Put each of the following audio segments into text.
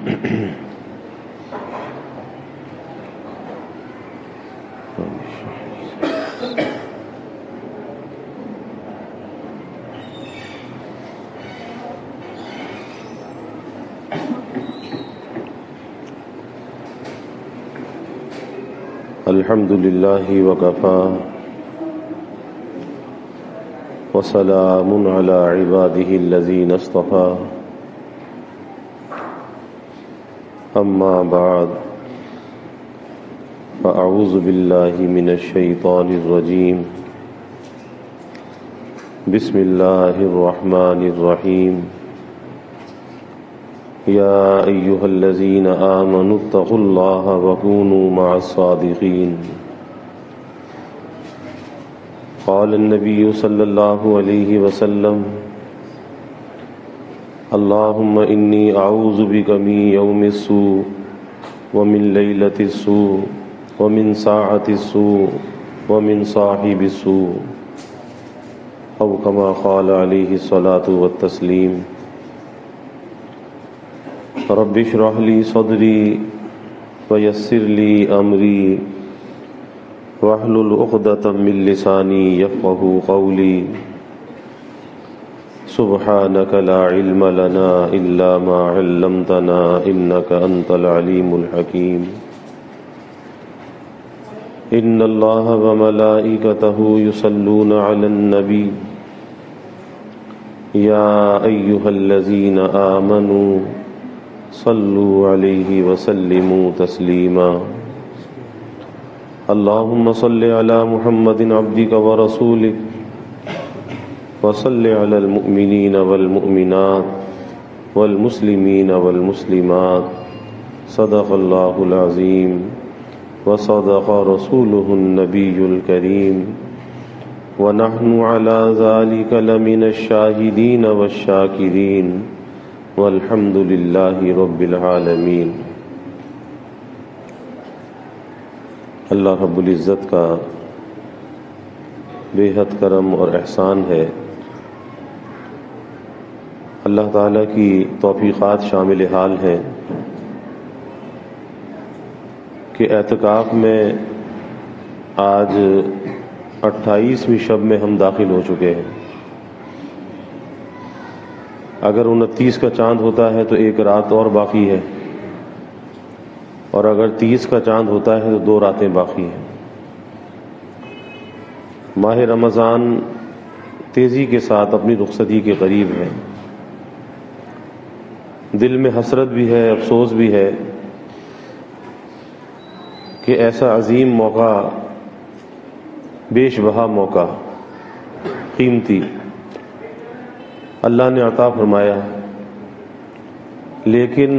الحمد لله وكفى وسلام على عباده الذين اصطفى أما بعد فأعوذ بالله من الشيطان الرجيم بسم الله الرحمن الرحيم يا أيها الذين آمنوا اتقوا الله وكونوا مع الصادقين قال النبي صلى الله عليه وسلم اللهم إني أعوذ بك من يوم السوء ومن ليلة السوء ومن ساعة السوء ومن صاحب السوء أو كما قال عليه الصلاة والتسليم رب اشرح لي صدري ويسر لي أمري واحلل عقدة من لساني يفقهوا قولي سبحانك لا علم لنا إلا ما علمتنا إنك أنت العليم الحكيم إن الله وملائكته يصلون على النبي يا أيها الذين آمنوا صلوا عليه وسلموا تسليما اللهم صل على محمد عبدك ورسولك وصل على المؤمنين والمؤمنات والمسلمين والمسلمات صدق الله العظيم وصدق رسوله النبي الكريم ونحن على ذلك لمن الشاهدين والشاكرين والحمد للہ رب العالمین۔ اللہ رب العزت کا بے حد کرم اور احسان ہے، اللہ تعالیٰ کی توفیقات شامل حال ہیں کہ اعتکاف میں آج 28ویں شب میں ہم داخل ہو چکے ہیں۔ اگر 29 کا چاند ہوتا ہے تو ایک رات اور باقی ہے، اور اگر 30 کا چاند ہوتا ہے تو 2 راتیں باقی ہیں۔ ماہ رمضان تیزی کے ساتھ اپنی رخصتی کے قریب ہے۔ دل میں حسرت بھی ہے، افسوس بھی ہے کہ ایسا عظیم موقع، بیش بہا موقع، قیمتی اللہ نے عطا فرمایا، لیکن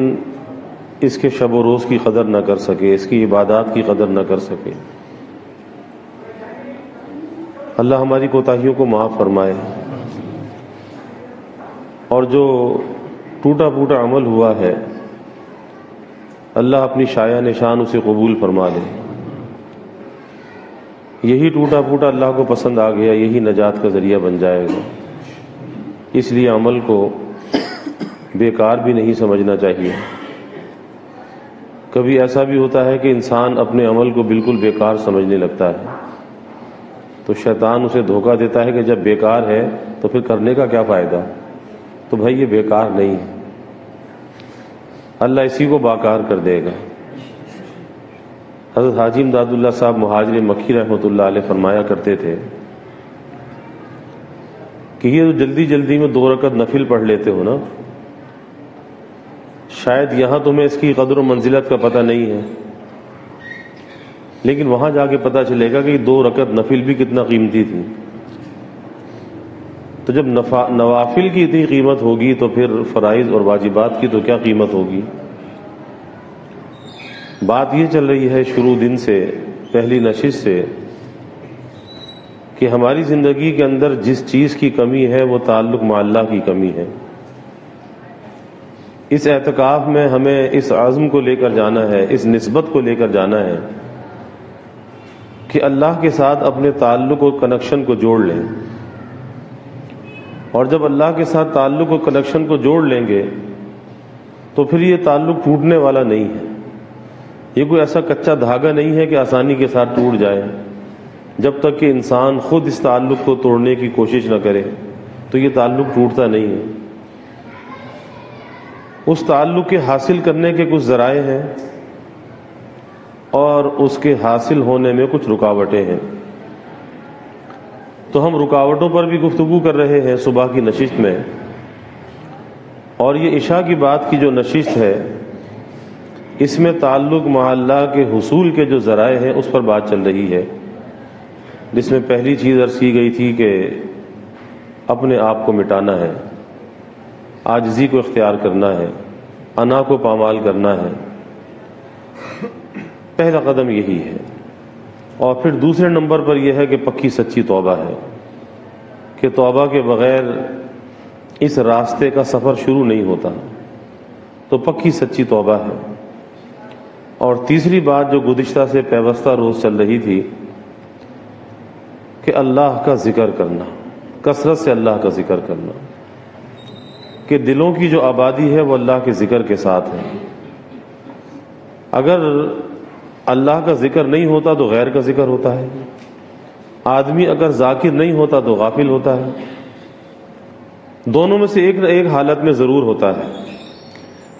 اس کے شب و روز کی قدر نہ کر سکے، اس کی عبادات کی قدر نہ کر سکے۔ اللہ ہماری کوتاہیوں کو معاف فرمائے، اور جو ٹوٹا پھوٹا عمل ہوا ہے اللہ اپنی شایع نشان اسے قبول فرما لے۔ یہی ٹوٹا پھوٹا اللہ کو پسند آ گیا، یہی نجات کا ذریعہ بن جائے گا۔ اس لیے عمل کو بیکار بھی نہیں سمجھنا چاہیے۔ کبھی ایسا بھی ہوتا ہے کہ انسان اپنے عمل کو بالکل بیکار سمجھنے لگتا ہے، تو شیطان اسے دھوکہ دیتا ہے کہ جب بیکار ہے تو پھر کرنے کا کیا فائدہ؟ تو بھائی یہ بیکار نہیں ہے، اللہ اسی کو باکار کر دے گا۔ حضرت حاجی امداد اللہ صاحب مہاجر مکی رحمۃ اللہ علیہ فرمایا کرتے تھے کہ یہ جلدی جلدی میں 2 رکعت نفل پڑھ لیتے ہو نا، شاید یہاں تمہیں اس کی قدر و منزلت کا پتہ نہیں ہے، لیکن وہاں جا کے پتہ چلے گا کہ 2 رکعت نفل بھی کتنا قیمتی تھی۔ تو جب نوافل کی اتنی قیمت ہوگی تو پھر فرائض اور واجبات کی تو کیا قیمت ہوگی؟ بات یہ چل رہی ہے شروع دن سے، پہلی نشست سے، کہ ہماری زندگی کے اندر جس چیز کی کمی ہے وہ تعلق مع اللہ کی کمی ہے۔ اس اعتکاف میں ہمیں اس عزم کو لے کر جانا ہے، اس نسبت کو لے کر جانا ہے کہ اللہ کے ساتھ اپنے تعلق اور کنیکشن کو جوڑ لیں، اور جب اللہ کے ساتھ تعلق اور کنیکشن کو جوڑ لیں گے تو پھر یہ تعلق ٹوٹنے والا نہیں ہے. یہ کوئی ایسا کچا دھاگا نہیں ہے کہ آسانی کے ساتھ ٹوٹ جائے. جب تک کہ انسان خود اس تعلق کو توڑنے کی کوشش نہ کرے تو یہ تعلق ٹوٹتا نہیں ہے. اس تعلق کے حاصل کرنے کے کچھ ذرائع ہیں اور اس کے حاصل ہونے میں کچھ رکاوٹیں ہیں. تو ہم رکاوٹوں پر بھی گفتگو کر رہے ہیں صبح کی نشست میں، اور یہ عشاء کی بات کی جو نشست ہے اس میں تعلق مع اللہ کے حصول کے جو ذرائع ہیں اس پر بات چل رہی ہے، جس میں پہلی چیز عرض کی گئی تھی کہ اپنے آپ کو مٹانا ہے، عاجزی کو اختیار کرنا ہے، انا کو پامال کرنا ہے. پہلا قدم یہی ہے. اور پھر دوسرے نمبر پر یہ ہے کہ پکی سچی توبہ ہے کہ توبہ کے بغیر اس راستے کا سفر شروع نہیں ہوتا. تو پکی سچی توبہ ہے. اور تیسری بات جو گزشتہ سے پیوستہ روز چل رہی تھی کہ اللہ کا ذکر کرنا، کثرت سے اللہ کا ذکر کرنا، کہ دلوں کی جو آبادی ہے وہ اللہ کے ذکر کے ساتھ ہے. اگر اللہ کا ذکر نہیں ہوتا تو غیر کا ذکر ہوتا ہے. آدمی اگر ذاکر نہیں ہوتا تو غافل ہوتا ہے. دونوں میں سے ایک نہ ایک حالت میں ضرور ہوتا ہے،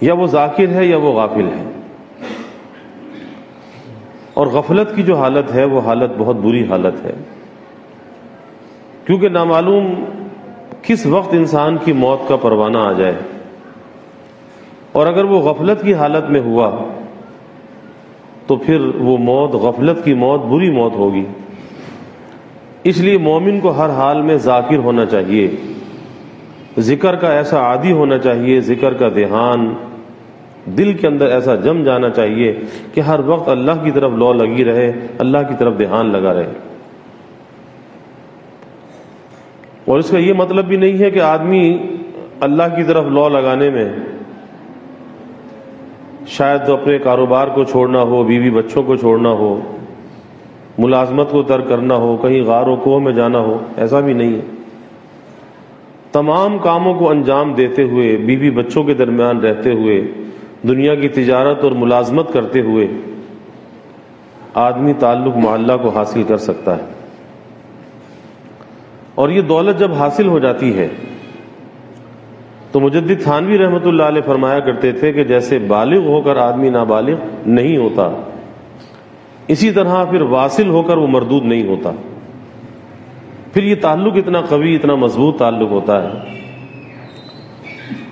یا وہ ذاکر ہے یا وہ غافل ہے. اور غفلت کی جو حالت ہے وہ حالت بہت بری حالت ہے، کیونکہ نامعلوم کس وقت انسان کی موت کا پروانہ آ جائے. اور اگر وہ غفلت کی حالت میں ہوا تو پھر وہ موت، غفلت کی موت، بری موت ہوگی. اس لیے مومن کو ہر حال میں ذاکر ہونا چاہیے، ذکر کا ایسا عادی ہونا چاہیے، ذکر کا دھیان دل کے اندر ایسا جم جانا چاہیے کہ ہر وقت اللہ کی طرف لو لگی رہے، اللہ کی طرف دھیان لگا رہے. اور اس کا یہ مطلب بھی نہیں ہے کہ آدمی اللہ کی طرف لو لگانے میں شاید اپنے کاروبار کو چھوڑنا ہو، بیوی بچوں کو چھوڑنا ہو، ملازمت کو ترک کرنا ہو، کہیں غار و کوہ میں جانا ہو. ایسا بھی نہیں ہے. تمام کاموں کو انجام دیتے ہوئے، بیوی بچوں کے درمیان رہتے ہوئے، دنیا کی تجارت اور ملازمت کرتے ہوئے آدمی تعلق مع اللہ کو حاصل کر سکتا ہے. اور یہ دولت جب حاصل ہو جاتی ہے تو مجدد تھانوی رحمۃ اللہ علیہ فرمایا کرتے تھے کہ جیسے بالغ ہو کر آدمی نابالغ نہیں ہوتا، اسی طرح پھر واصل ہو کر وہ مردود نہیں ہوتا. پھر یہ تعلق اتنا قوی، اتنا مضبوط تعلق ہوتا ہے.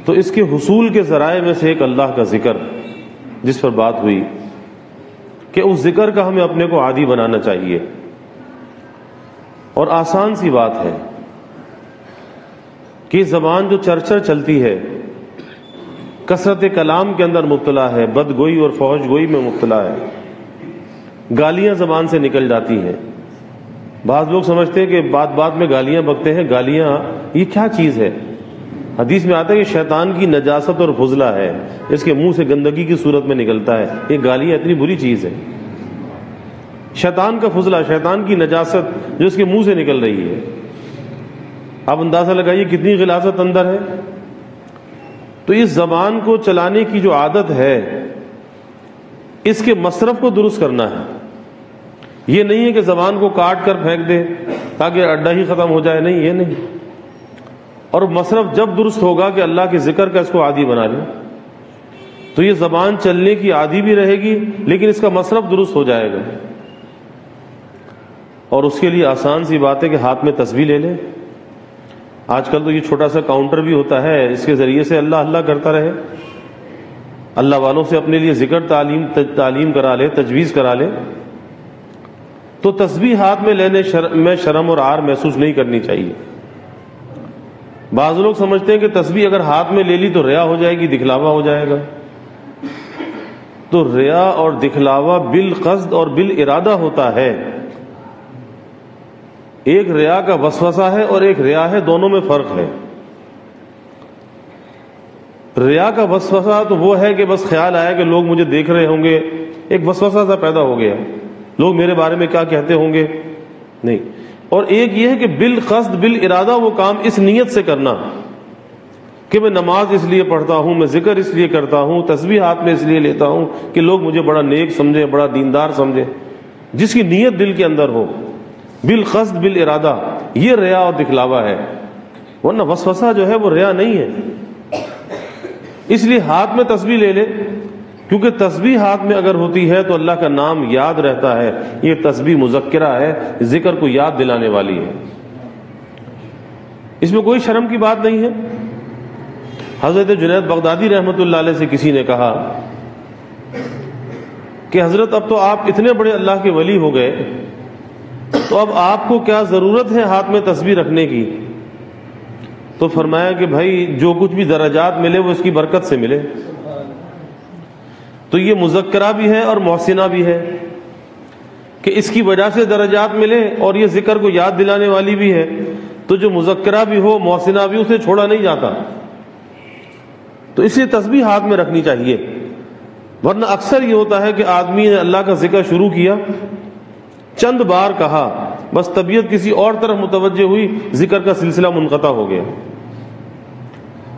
تو اس کے حصول کے ذرائع میں سے ایک اللہ کا ذکر، جس پر بات ہوئی کہ اس ذکر کا ہمیں اپنے کو عادی بنانا چاہیے. اور آسان سی بات ہے کہ زبان جو چرچر چلتی ہے، کثرت کلام کے اندر مبتلا ہے، بدگوئی اور فحش گوئی میں مبتلا ہے، گالیاں زبان سے نکل جاتی ہیں. بعض لوگ سمجھتے ہیں کہ بات بات میں گالیاں بکتے ہیں. گالیاں یہ کیا چیز ہے؟ حدیث میں آتا ہے کہ شیطان کی نجاست اور فضلہ ہے، اس کے منہ سے گندگی کی صورت میں نکلتا ہے. یہ گالیاں اتنی بری چیز ہے. شیطان کا فضلہ، شیطان کی نجاست جو اس کے منہ سے نکل رہی ہے. آپ اندازہ لگائیے کتنی غلاظت اندر ہے. تو اس زبان کو چلانے کی جو عادت ہے، اس کے مصرف کو درست کرنا ہے. یہ نہیں ہے کہ زبان کو کاٹ کر پھینک دے تاکہ اڈا ہی ختم ہو جائے، نہیں، یہ نہیں. اور مصرف جب درست ہوگا کہ اللہ کے ذکر کا اس کو عادی بنا لیں تو یہ زبان چلنے کی عادی بھی رہے گی، لیکن اس کا مصرف درست ہو جائے گا. اور اس کے لیے آسان سی بات ہے کہ ہاتھ میں تسبیح لے لیں. آج کل تو یہ چھوٹا سا کاؤنٹر بھی ہوتا ہے، اس کے ذریعے سے اللہ اللہ کرتا رہے. اللہ والوں سے اپنے لیے ذکر تعلیم کرا لے، تجویز کرا لے. تو تسبیح ہاتھ میں لینے میں شرم اور عار محسوس نہیں کرنی چاہیے. بعض لوگ سمجھتے ہیں کہ تسبیح اگر ہاتھ میں لے لی تو ریا ہو جائے گی، دکھلاوا ہو جائے گا. تو ریا اور دکھلاوا بالقصد اور بالارادہ ہوتا ہے. ایک ریا کا وسوسہ ہے اور ایک ریا ہے، دونوں میں فرق ہے. ریا کا وسوسہ تو وہ ہے کہ بس خیال آیا کہ لوگ مجھے دیکھ رہے ہوں گے، ایک وسوسہ سا پیدا ہو گیا، لوگ میرے بارے میں کیا کہتے ہوں گے، نہیں. اور ایک یہ ہے کہ بالقصد بالارادہ وہ کام اس نیت سے کرنا کہ میں نماز اس لیے پڑھتا ہوں، میں ذکر اس لیے کرتا ہوں، تسبیح ہاتھ میں اس لیے لیتا ہوں کہ لوگ مجھے بڑا نیک سمجھیں، بڑا دیندار سمجھیں، جس کی نیت دل کے اندر ہو، بالقصد بالارادہ، یہ ریا اور دکھلاوا ہے، ورنہ وسوسہ جو ہے وہ ریا نہیں ہے۔ اس لیے ہاتھ میں تسبیح لے لے، کیونکہ تسبیح ہاتھ میں اگر ہوتی ہے تو اللہ کا نام یاد رہتا ہے، یہ تسبیح مذکرہ ہے، ذکر کو یاد دلانے والی ہے، اس میں کوئی شرم کی بات نہیں ہے۔ حضرت جنید بغدادی رحمۃ اللہ علیہ سے کسی نے کہا کہ حضرت اب تو آپ اتنے بڑے اللہ کے ولی ہو گئے، تو اب آپ کو کیا ضرورت ہے ہاتھ میں تسبیح رکھنے کی؟ تو فرمایا کہ بھائی جو کچھ بھی درجات ملے وہ اس کی برکت سے ملے، تو یہ مذکرہ بھی ہے اور محسنہ بھی ہے کہ اس کی وجہ سے درجات ملے، اور یہ ذکر کو یاد دلانے والی بھی ہے، تو جو مذکرہ بھی ہو محسنہ بھی، اسے چھوڑا نہیں جاتا، تو اس لیے تسبیح ہاتھ میں رکھنی چاہیے۔ ورنہ اکثر یہ ہوتا ہے کہ آدمی نے اللہ کا ذکر شروع کیا، چند بار کہا، بس طبیعت کسی اور طرف متوجہ ہوئی، ذکر کا سلسلہ منقطع ہو گیا۔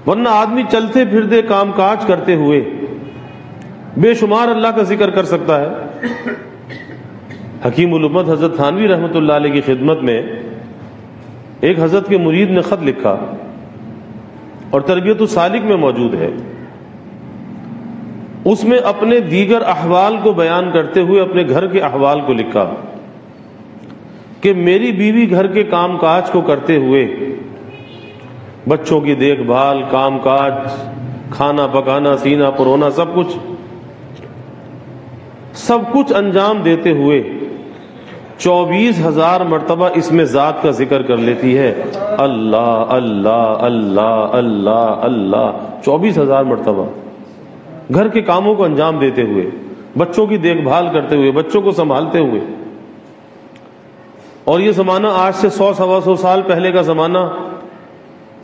ورنہ آدمی چلتے پھرتے کام کاج کرتے ہوئے بے شمار اللہ کا ذکر کر سکتا ہے۔ حکیم الامت حضرت تھانوی رحمۃ اللہ علیہ کی خدمت میں ایک حضرت کے مرید نے خط لکھا، اور تربیت السالک میں موجود ہے، اس میں اپنے دیگر احوال کو بیان کرتے ہوئے اپنے گھر کے احوال کو لکھا کہ میری بیوی گھر کے کام کاج کو کرتے ہوئے، بچوں کی دیکھ بھال، کام کاج، کھانا پکانا، سینا پرونا، سب کچھ انجام دیتے ہوئے 24,000 مرتبہ اس میں ذات کا ذکر کر لیتی ہے، اللہ اللہ اللہ اللہ اللہ، 24,000 مرتبہ گھر کے کاموں کو انجام دیتے ہوئے، بچوں کی دیکھ بھال کرتے ہوئے، بچوں کو سنبھالتے ہوئے۔ اور یہ زمانہ آج سے 100-125 سال پہلے کا زمانہ،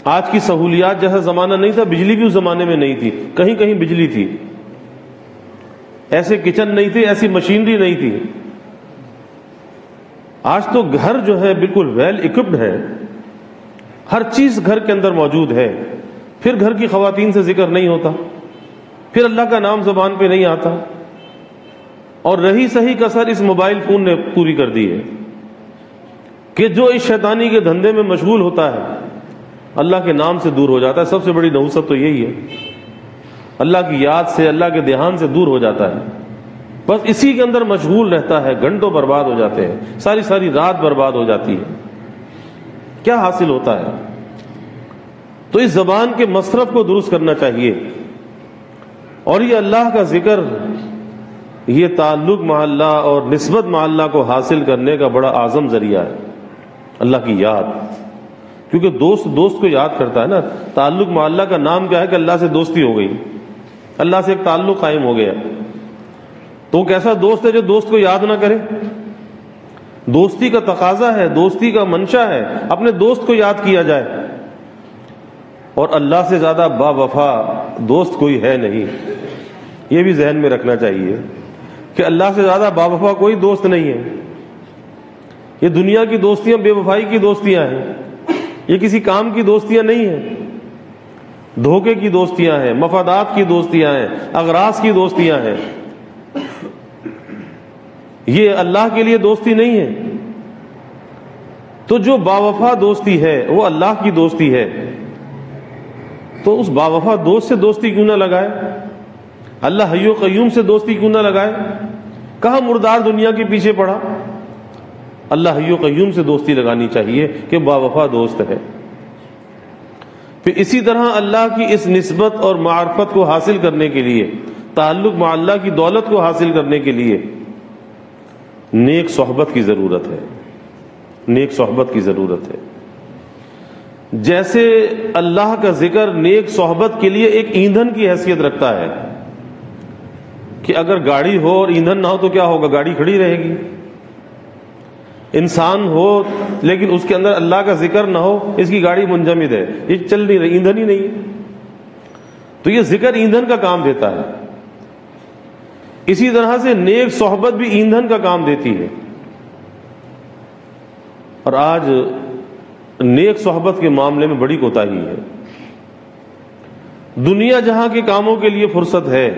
آج کی سہولیات جیسا زمانہ نہیں تھا، بجلی بھی اس زمانے میں نہیں تھی، کہیں کہیں بجلی تھی، ایسے کچن نہیں تھے، ایسی مشینری نہیں تھی۔ آج تو گھر جو ہے بالکل ویل اکوپڈ ہے، ہر چیز گھر کے اندر موجود ہے، پھر گھر کی خواتین سے ذکر نہیں ہوتا، پھر اللہ کا نام زبان پہ نہیں آتا، اور رہی صحیح کسر اس موبائل فون نے پوری کر دی ہے کہ جو اس شیطانی کے دھندے میں مشغول ہوتا ہے اللہ کے نام سے دور ہو جاتا ہے۔ سب سے بڑی نحوست تو یہی ہے، اللہ کی یاد سے، اللہ کے دھیان سے دور ہو جاتا ہے، بس اسی کے اندر مشغول رہتا ہے، گھنٹوں برباد ہو جاتے ہیں، ساری رات برباد ہو جاتی ہے، کیا حاصل ہوتا ہے؟ تو اس زبان کے مصرف کو درست کرنا چاہیے، اور یہ اللہ کا ذکر، یہ تعلق مع اللہ اور نسبت مع اللہ کو حاصل کرنے کا بڑا اعظم ذریعہ ہے، اللہ کی یاد، کیونکہ دوست کو یاد کرتا ہے نا۔ تعلق مع اللہ کا نام کیا ہے کہ اللہ سے دوستی ہو گئی، اللہ سے ایک تعلق قائم ہو گیا، تو کیسا دوست ہے جو دوست کو یاد نہ کرے؟ دوستی کا تقاضا ہے، دوستی کا منشا ہے، اپنے دوست کو یاد کیا جائے، اور اللہ سے زیادہ با وفا دوست کوئی ہے نہیں، یہ بھی ذہن میں رکھنا چاہیے کہ اللہ سے زیادہ با وفا کوئی دوست نہیں ہے۔ یہ دنیا کی دوستیاں بے وفائی کی دوستیاں ہیں، یہ کسی کام کی دوستیاں نہیں ہیں، دھوکے کی دوستیاں ہیں، مفادات کی دوستیاں ہیں، اغراض کی دوستیاں ہیں، یہ اللہ کے لیے دوستی نہیں ہے۔ تو جو باوفا دوستی ہے وہ اللہ کی دوستی ہے، تو اس باوفا دوست سے دوستی کیوں نہ لگائے؟ اللہ حی و قیوم سے دوستی کیوں نہ لگائے؟ کہاں مردار دنیا کے پیچھے پڑا؟ اللہ حی و قیوم سے دوستی لگانی چاہیے کہ باوفا دوست ہے۔ پھر اسی طرح اللہ کی اس نسبت اور معرفت کو حاصل کرنے کے لیے، تعلق مع اللہ کی دولت کو حاصل کرنے کے لیے نیک صحبت کی ضرورت ہے، نیک صحبت کی ضرورت ہے۔ جیسے اللہ کا ذکر نیک صحبت کے لیے ایک ایندھن کی حیثیت رکھتا ہے کہ اگر گاڑی ہو اور ایندھن نہ ہو تو کیا ہوگا؟ گاڑی کھڑی رہے گی۔ انسان ہو لیکن اس کے اندر اللہ کا ذکر نہ ہو، اس کی گاڑی منجمد ہے، یہ چل نہیں رہی، ایندھن ہی نہیں ہے۔ تو یہ ذکر ایندھن کا کام دیتا ہے، اسی طرح سے نیک صحبت بھی ایندھن کا کام دیتی ہے۔ اور آج نیک صحبت کے معاملے میں بڑی کوتاہی ہے۔ دنیا جہاں کے کاموں کے لیے فرصت ہے،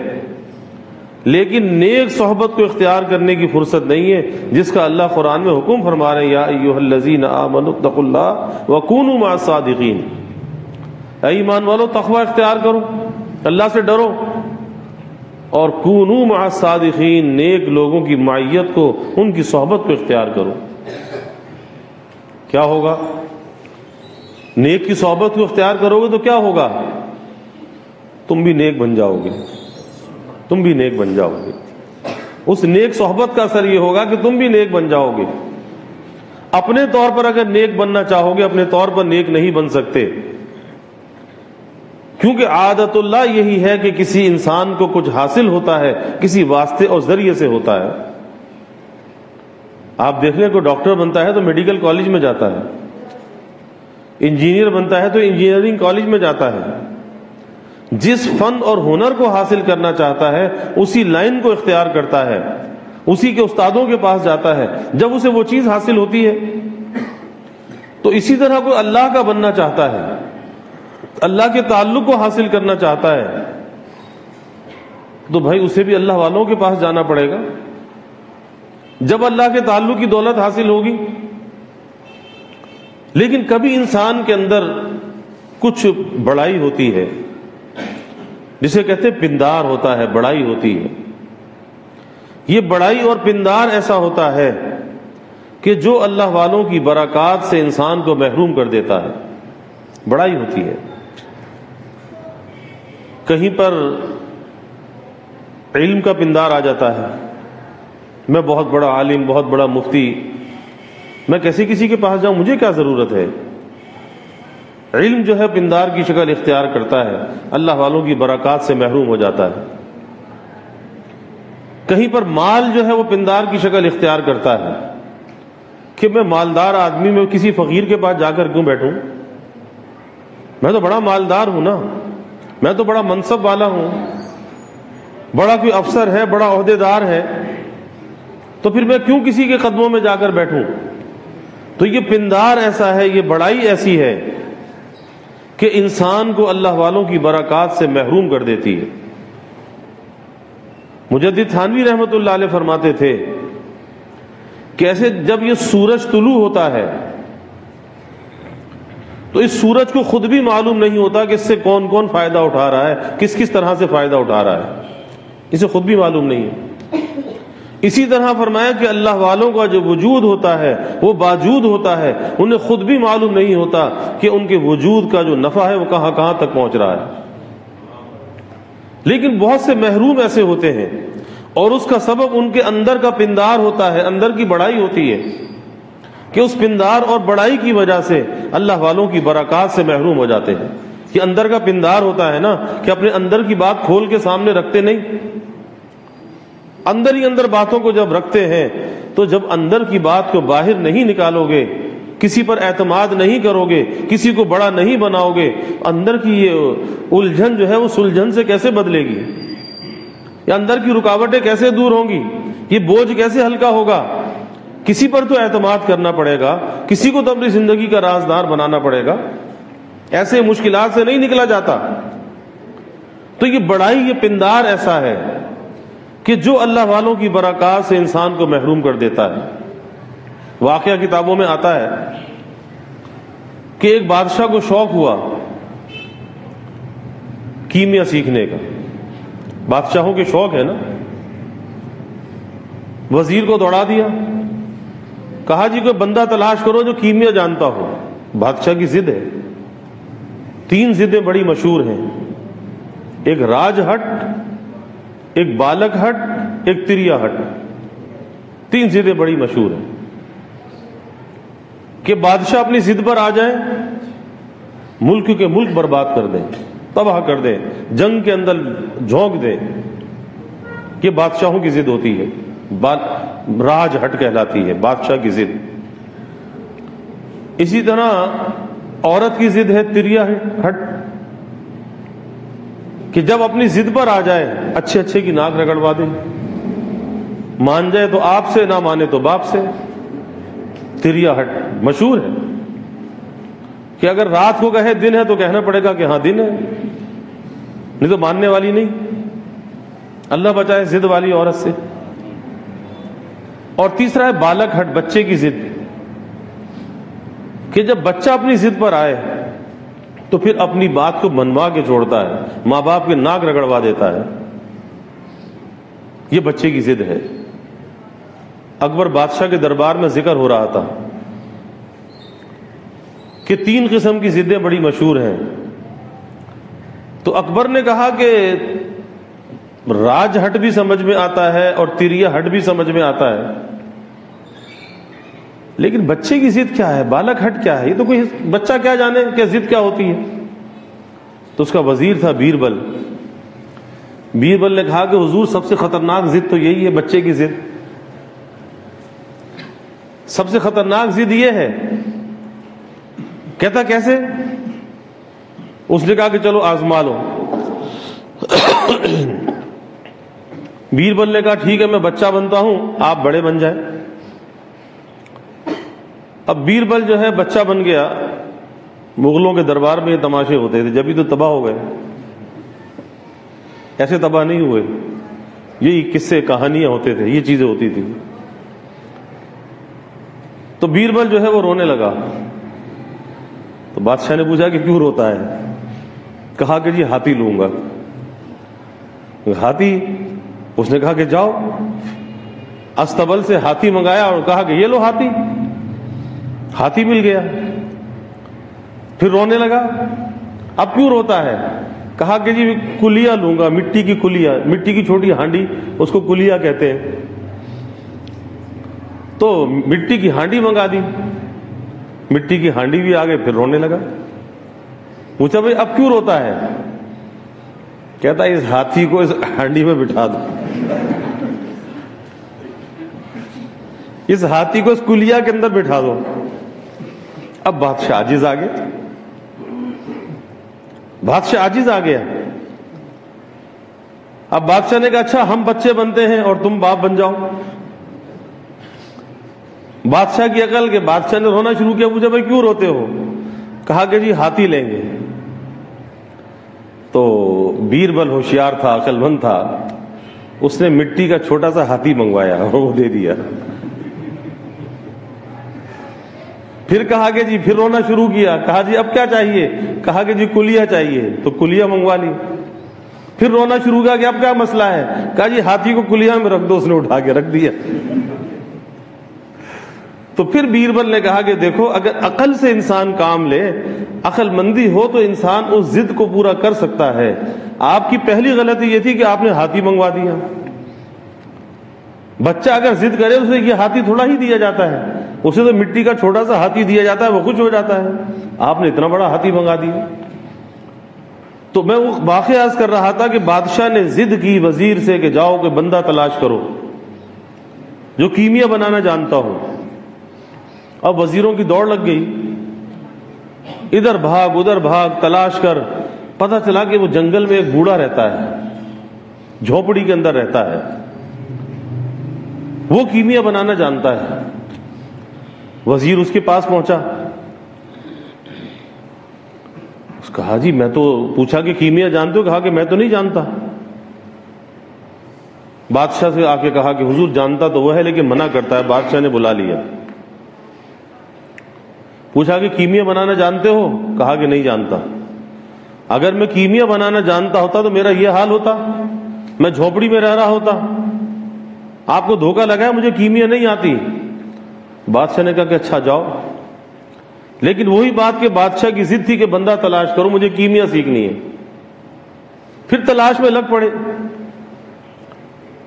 لیکن نیک صحبت کو اختیار کرنے کی فرصت نہیں ہے، جس کا اللہ قرآن میں حکم فرما رہے ہیں، یا ایھا الذین آمنوا اتقوا اللہ وکونوا مع الصادقین، اے ایمان والو تقوی اختیار کرو، اللہ سے ڈرو، اور کونوا مع الصادقین، نیک لوگوں کی معیت کو، ان کی صحبت کو اختیار کرو۔ کیا ہوگا؟ نیک کی صحبت کو اختیار کرو گے تو کیا ہوگا؟ تم بھی نیک بن جاؤ گے، تم بھی نیک بن جاؤ گے۔ اس نیک صحبت کا اثر یہ ہوگا کہ تم بھی نیک بن جاؤ گے۔ اپنے طور پر اگر نیک بننا چاہو گے، اپنے طور پر نیک نہیں بن سکتے، کیونکہ عادت اللہ یہی ہے کہ کسی انسان کو کچھ حاصل ہوتا ہے کسی واسطے اور ذریعے سے ہوتا ہے۔ آپ دیکھ لیں، کوئی ڈاکٹر بنتا ہے تو میڈیکل کالج میں جاتا ہے، انجینئر بنتا ہے تو انجینئرنگ کالج میں جاتا ہے۔ جس فن اور ہنر کو حاصل کرنا چاہتا ہے اسی لائن کو اختیار کرتا ہے، اسی کے استادوں کے پاس جاتا ہے، جب اسے وہ چیز حاصل ہوتی ہے۔ تو اسی طرح کوئی اللہ کا بننا چاہتا ہے، اللہ کے تعلق کو حاصل کرنا چاہتا ہے، تو بھائی اسے بھی اللہ والوں کے پاس جانا پڑے گا۔ جب اللہ کے تعلق کی دولت حاصل ہوگی، لیکن کبھی انسان کے اندر کچھ بڑائی ہوتی ہے، جسے کہتے ہیں پندار ہوتا ہے، بڑائی ہوتی ہے۔ یہ بڑائی اور پندار ایسا ہوتا ہے کہ جو اللہ والوں کی برکات سے انسان کو محروم کر دیتا ہے، بڑائی ہوتی ہے۔ کہیں پر علم کا پندار آ جاتا ہے، میں بہت بڑا عالم، بہت بڑا مفتی، میں کیسے کسی کے پاس جاؤں، مجھے کیا ضرورت ہے۔ علم جو ہے پندار کی شکل اختیار کرتا ہے، اللہ والوں کی برکات سے محروم ہو جاتا ہے۔ کہیں پر مال جو ہے وہ پندار کی شکل اختیار کرتا ہے کہ میں مالدار آدمی میں کسی فقیر کے پاس جا کر کیوں بیٹھوں، میں تو بڑا مالدار ہوں نا، میں تو بڑا منصب والا ہوں، بڑا کوئی افسر ہے، بڑا عہدے دار ہے، تو پھر میں کیوں کسی کے قدموں میں جا کر بیٹھوں۔ تو یہ پندار ایسا ہے، یہ بڑائی ایسی ہے کہ انسان کو اللہ والوں کی برکات سے محروم کر دیتی ہے۔ مجدد تھانوی رحمۃ اللہ علیہ فرماتے تھے کہ ایسے جب یہ سورج طلوع ہوتا ہے تو اس سورج کو خود بھی معلوم نہیں ہوتا کہ اس سے کون کون فائدہ اٹھا رہا ہے، کس کس طرح سے فائدہ اٹھا رہا ہے، اسے خود بھی معلوم نہیں ہے۔ اسی طرح فرمایا کہ اللہ والوں کا جو وجود ہوتا ہے وہ باجود ہوتا ہے، انہیں خود بھی معلوم نہیں ہوتا کہ ان کے وجود کا جو نفع ہے وہ کہاں کہاں تک پہنچ رہا ہے۔ لیکن بہت سے محروم ایسے ہوتے ہیں، اور اس کا سبب ان کے اندر کا پندار ہوتا ہے، اندر کی بڑائی ہوتی ہے، کہ اس پندار اور بڑائی کی وجہ سے اللہ والوں کی برکات سے محروم ہو جاتے ہیں۔ یہ اندر کا پندار ہوتا ہے نا، کہ اپنے اندر کی بات کھول کے سامنے رکھتے نہیں، اندر ہی اندر باتوں کو جب رکھتے ہیں تو جب اندر کی بات کو باہر نہیں نکالو گے، کسی پر اعتماد نہیں کرو گے، کسی کو بڑا نہیں بناؤ گے، اندر کی یہ الجھن جو ہے وہ سلجھن سے کیسے بدلے گی، یا اندر کی رکاوٹیں کیسے دور ہوں گی، یہ بوجھ کیسے ہلکا ہوگا۔ کسی پر تو اعتماد کرنا پڑے گا، کسی کو تو اپنی زندگی کا رازدار بنانا پڑے گا، ایسے مشکلات سے نہیں نکلا جاتا۔ تو یہ بڑائی، یہ پندار ایسا ہے کہ جو اللہ والوں کی برکات سے انسان کو محروم کر دیتا ہے۔ واقعہ کتابوں میں آتا ہے کہ ایک بادشاہ کو شوق ہوا کیمیا سیکھنے کا، بادشاہوں کے شوق ہے نا، وزیر کو دوڑا دیا، کہا جی کوئی بندہ تلاش کرو جو کیمیا جانتا ہو۔ بادشاہ کی ضد ہے، 3 ضدیں بڑی مشہور ہیں، ایک راج ہٹ، ایک بالک ہٹ، ایک تریا ہٹ، 3 ضدیں بڑی مشہور ہیں کہ بادشاہ اپنی ضد پر آ جائیں، ملک کے ملک برباد کر دیں، تباہ کر دیں، جنگ کے اندر جھونک دیں۔ یہ بادشاہوں کی ضد ہوتی ہے، راج ہٹ کہلاتی ہے، بادشاہ کی ضد۔ اسی طرح عورت کی ضد ہے تریا ہٹ، کہ جب اپنی ضد پر آ جائے اچھے اچھے کی ناک رگڑوا دے، مان جائے تو آپ سے، نہ مانے تو باپ سے۔ تریا ہٹ مشہور ہے کہ اگر رات کو کہے دن ہے تو کہنا پڑے گا کہ ہاں دن ہے، نہیں تو ماننے والی نہیں. اللہ بچائے ضد والی عورت سے. اور تیسرا ہے بالغ ہٹ، بچے کی ضد، کہ جب بچہ اپنی ضد پر آئے تو پھر اپنی بات کو منوا کے چھوڑتا ہے، ماں باپ کے ناک رگڑوا دیتا ہے. یہ بچے کی ضد ہے. اکبر بادشاہ کے دربار میں ذکر ہو رہا تھا کہ 3 قسم کی ضدیں بڑی مشہور ہیں. تو اکبر نے کہا کہ راج ہٹ بھی سمجھ میں آتا ہے اور تیریا ہٹ بھی سمجھ میں آتا ہے، لیکن بچے کی ضد کیا ہے، بالغ ہٹ کیا ہے؟ یہ تو کوئی بچہ کیا جانے کہ ضد کیا ہوتی ہے. تو اس کا وزیر تھا بیربل. بیربل نے کہا کہ حضور سب سے خطرناک ضد تو یہی ہے، بچے کی ضد. سب سے خطرناک ضد یہ ہے. کہتا کیسے؟ اس نے کہا کہ چلو آزما لو. بیربل نے کہا ٹھیک ہے میں بچہ بنتا ہوں، آپ بڑے بن جائیں. اب بیربل جو ہے بچہ بن گیا. مغلوں کے دربار میں یہ تماشے ہوتے تھے، جبھی تو تباہ ہو گئے. ایسے تباہ نہیں ہوئے، یہی قصے کہانیاں ہوتے تھے، یہ چیزیں ہوتی تھی. تو بیربل جو ہے وہ رونے لگا. تو بادشاہ نے پوچھا کہ کیوں روتا ہے؟ کہا کہ جی ہاتھی لوں گا. ہاتھی؟ اس نے کہا کہ جاؤ. استبل سے ہاتھی منگایا اور کہا کہ یہ لو ہاتھی. ہاتھی مل گیا. پھر رونے لگا. اب کیوں روتا ہے؟ کہا کہ جی کلیا لوں گا، مٹی کی کلیا، مٹی کی چھوٹی ہانڈی، اس کو کلیا کہتے ہیں. تو مٹی کی ہانڈی منگا دی. مٹی کی ہانڈی بھی آ گئے. پھر رونے لگا. پوچھا بھائی اب کیوں روتا ہے؟ کہتا ہے اس ہاتھی کو اس ہانڈی میں بٹھا دو، اس ہاتھی کو اس کلیا کے اندر بٹھا دو. اب بادشاہ عاجز آ گیا. بادشاہ عاجز آ گیا. اب بادشاہ نے کہا اچھا ہم بچے بنتے ہیں اور تم باپ بن جاؤ. بادشاہ کی عقل کہ بادشاہ نے رونا شروع کیا. پوچھا بھائی کیوں روتے ہو؟ کہا کہ جی ہاتھی لیں گے. تو بیربل ہوشیار تھا، عقل مند تھا. اس نے مٹی کا چھوٹا سا ہاتھی منگوایا اور وہ دے دیا. پھر کہا کہ جی پھر رونا شروع کیا. کہا جی اب کیا چاہیے؟ کہا کہ جی کلیا چاہیے. تو کلیا منگوا لی. پھر رونا شروع کیا کہ اب کیا مسئلہ ہے؟ کہا جی ہاتھی کو کلیا میں رکھ دو. اس نے اٹھا کے رکھ دیا. تو پھر بیربل نے کہا کہ دیکھو اگر عقل سے انسان کام لے، عقل مندی ہو تو انسان اس ضد کو پورا کر سکتا ہے. آپ کی پہلی غلطی یہ تھی کہ آپ نے ہاتھی منگوا دیا. بچہ اگر ضد کرے اسے یہ ہاتھی تھوڑا ہی دیا جاتا ہے، اسے تو مٹی کا چھوٹا سا ہاتھی دیا جاتا ہے، وہ خوش ہو جاتا ہے. آپ نے اتنا بڑا ہاتھی منگا دیا. تو میں وہ واقعہ عرض کر رہا تھا کہ بادشاہ نے ضد کی وزیر سے کہ جاؤ کہ بندہ تلاش کرو جو کیمیا بنانا جانتا ہو. اب وزیروں کی دوڑ لگ گئی. ادھر بھاگ ادھر بھاگ تلاش کر. پتہ چلا کہ وہ جنگل میں ایک بوڑھا رہتا ہے، جھونپڑی کے اندر رہتا ہے. وہ کیمیا بنانا جانتا ہے. وزیر اس کے پاس پہنچا. اس کہا جی میں تو پوچھا کہ کیمیا جانتے ہو؟ کہا کہ میں تو نہیں جانتا. بادشاہ سے آ کے کہا کہ حضور جانتا تو وہ ہے لیکن منع کرتا ہے. بادشاہ نے بلا لیا. پوچھا کہ کیمیا بنانا جانتے ہو؟ کہا کہ نہیں جانتا. اگر میں کیمیا بنانا جانتا ہوتا تو میرا یہ حال ہوتا، میں جھونپڑی میں رہ رہا ہوتا. آپ کو دھوکہ لگا ہے، مجھے کیمیا نہیں آتی. بادشاہ نے کہا کہ اچھا جاؤ. لیکن وہی بات کہ بادشاہ کی ضد تھی کہ بندہ تلاش کرو، مجھے کیمیا سیکھنی ہے. پھر تلاش میں لگ پڑے.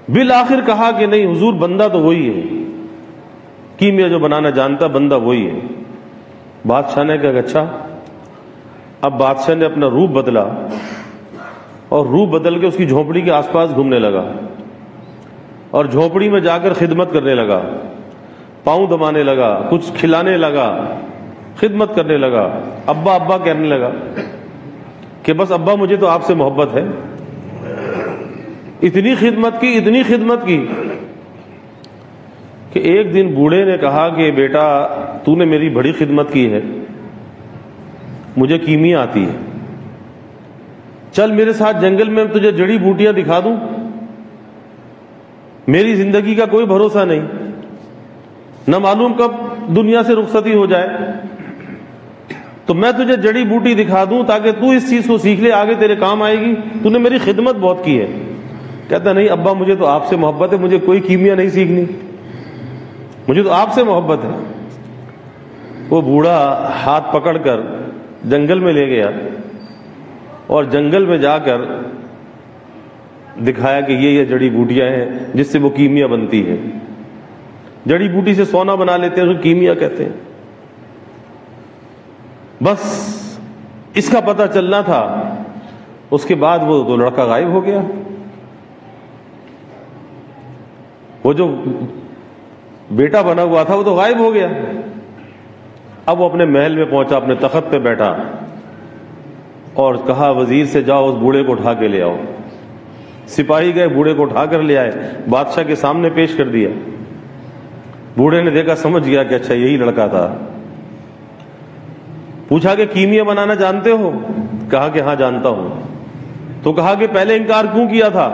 بالآخر کہا کہ نہیں حضور بندہ تو وہی ہے، کیمیا جو بنانا جانتا بندہ وہی ہے. بادشاہ نے کہا کہ اچھا. اب بادشاہ نے اپنا روپ بدلا اور روپ بدل کے اس کی جھونپڑی کے آس پاس گھومنے لگا اور جھونپڑی میں جا کر خدمت کرنے لگا. پاؤں دبانے لگا، کچھ کھلانے لگا، خدمت کرنے لگا. ابا ابا کہنے لگا کہ بس ابا مجھے تو آپ سے محبت ہے. اتنی خدمت کی کہ ایک دن بوڑھے نے کہا کہ بیٹا تو نے میری بڑی خدمت کی ہے، مجھے کیمیا آتی ہے، چل میرے ساتھ جنگل میں تجھے جڑی بوٹیاں دکھا دوں، میری زندگی کا کوئی بھروسہ نہیں، نہ معلوم کب دنیا سے رخصتی ہو جائے، تو میں تجھے جڑی بوٹی دکھا دوں تاکہ تو اس چیز کو سیکھ لے، آگے تیرے کام آئے گی، تو نے میری خدمت بہت کی ہے۔ کہتا نہیں ابا مجھے تو آپ سے محبت ہے، مجھے کوئی کیمیا نہیں سیکھنی، مجھے تو آپ سے محبت ہے۔ وہ بوڑھا ہاتھ پکڑ کر جنگل میں لے گیا اور جنگل میں جا کر دکھایا کہ یہ جڑی بوٹیاں ہیں جس سے وہ کیمیا بنتی ہے۔ جڑی بوٹی سے سونا بنا لیتے ہیں، اس کو کیمیا کہتے ہیں۔ بس اس کا پتہ چلنا تھا، اس کے بعد وہ تو لڑکا غائب ہو گیا، وہ جو بیٹا بنا ہوا تھا وہ تو غائب ہو گیا۔ اب وہ اپنے محل میں پہنچا، اپنے تخت پہ بیٹھا اور کہا وزیر سے جاؤ اس بوڑھے کو اٹھا کے لے آؤ۔ سپاہی گئے، بوڑھے کو اٹھا کر لے آئے، بادشاہ کے سامنے پیش کر دیا۔ بوڑھے نے دیکھا، سمجھ گیا کہ اچھا یہی لڑکا تھا۔ پوچھا کہ کیمیا بنانا جانتے ہو؟ کہا کہ ہاں جانتا ہوں۔ تو کہا کہ پہلے انکار کیوں کیا تھا؟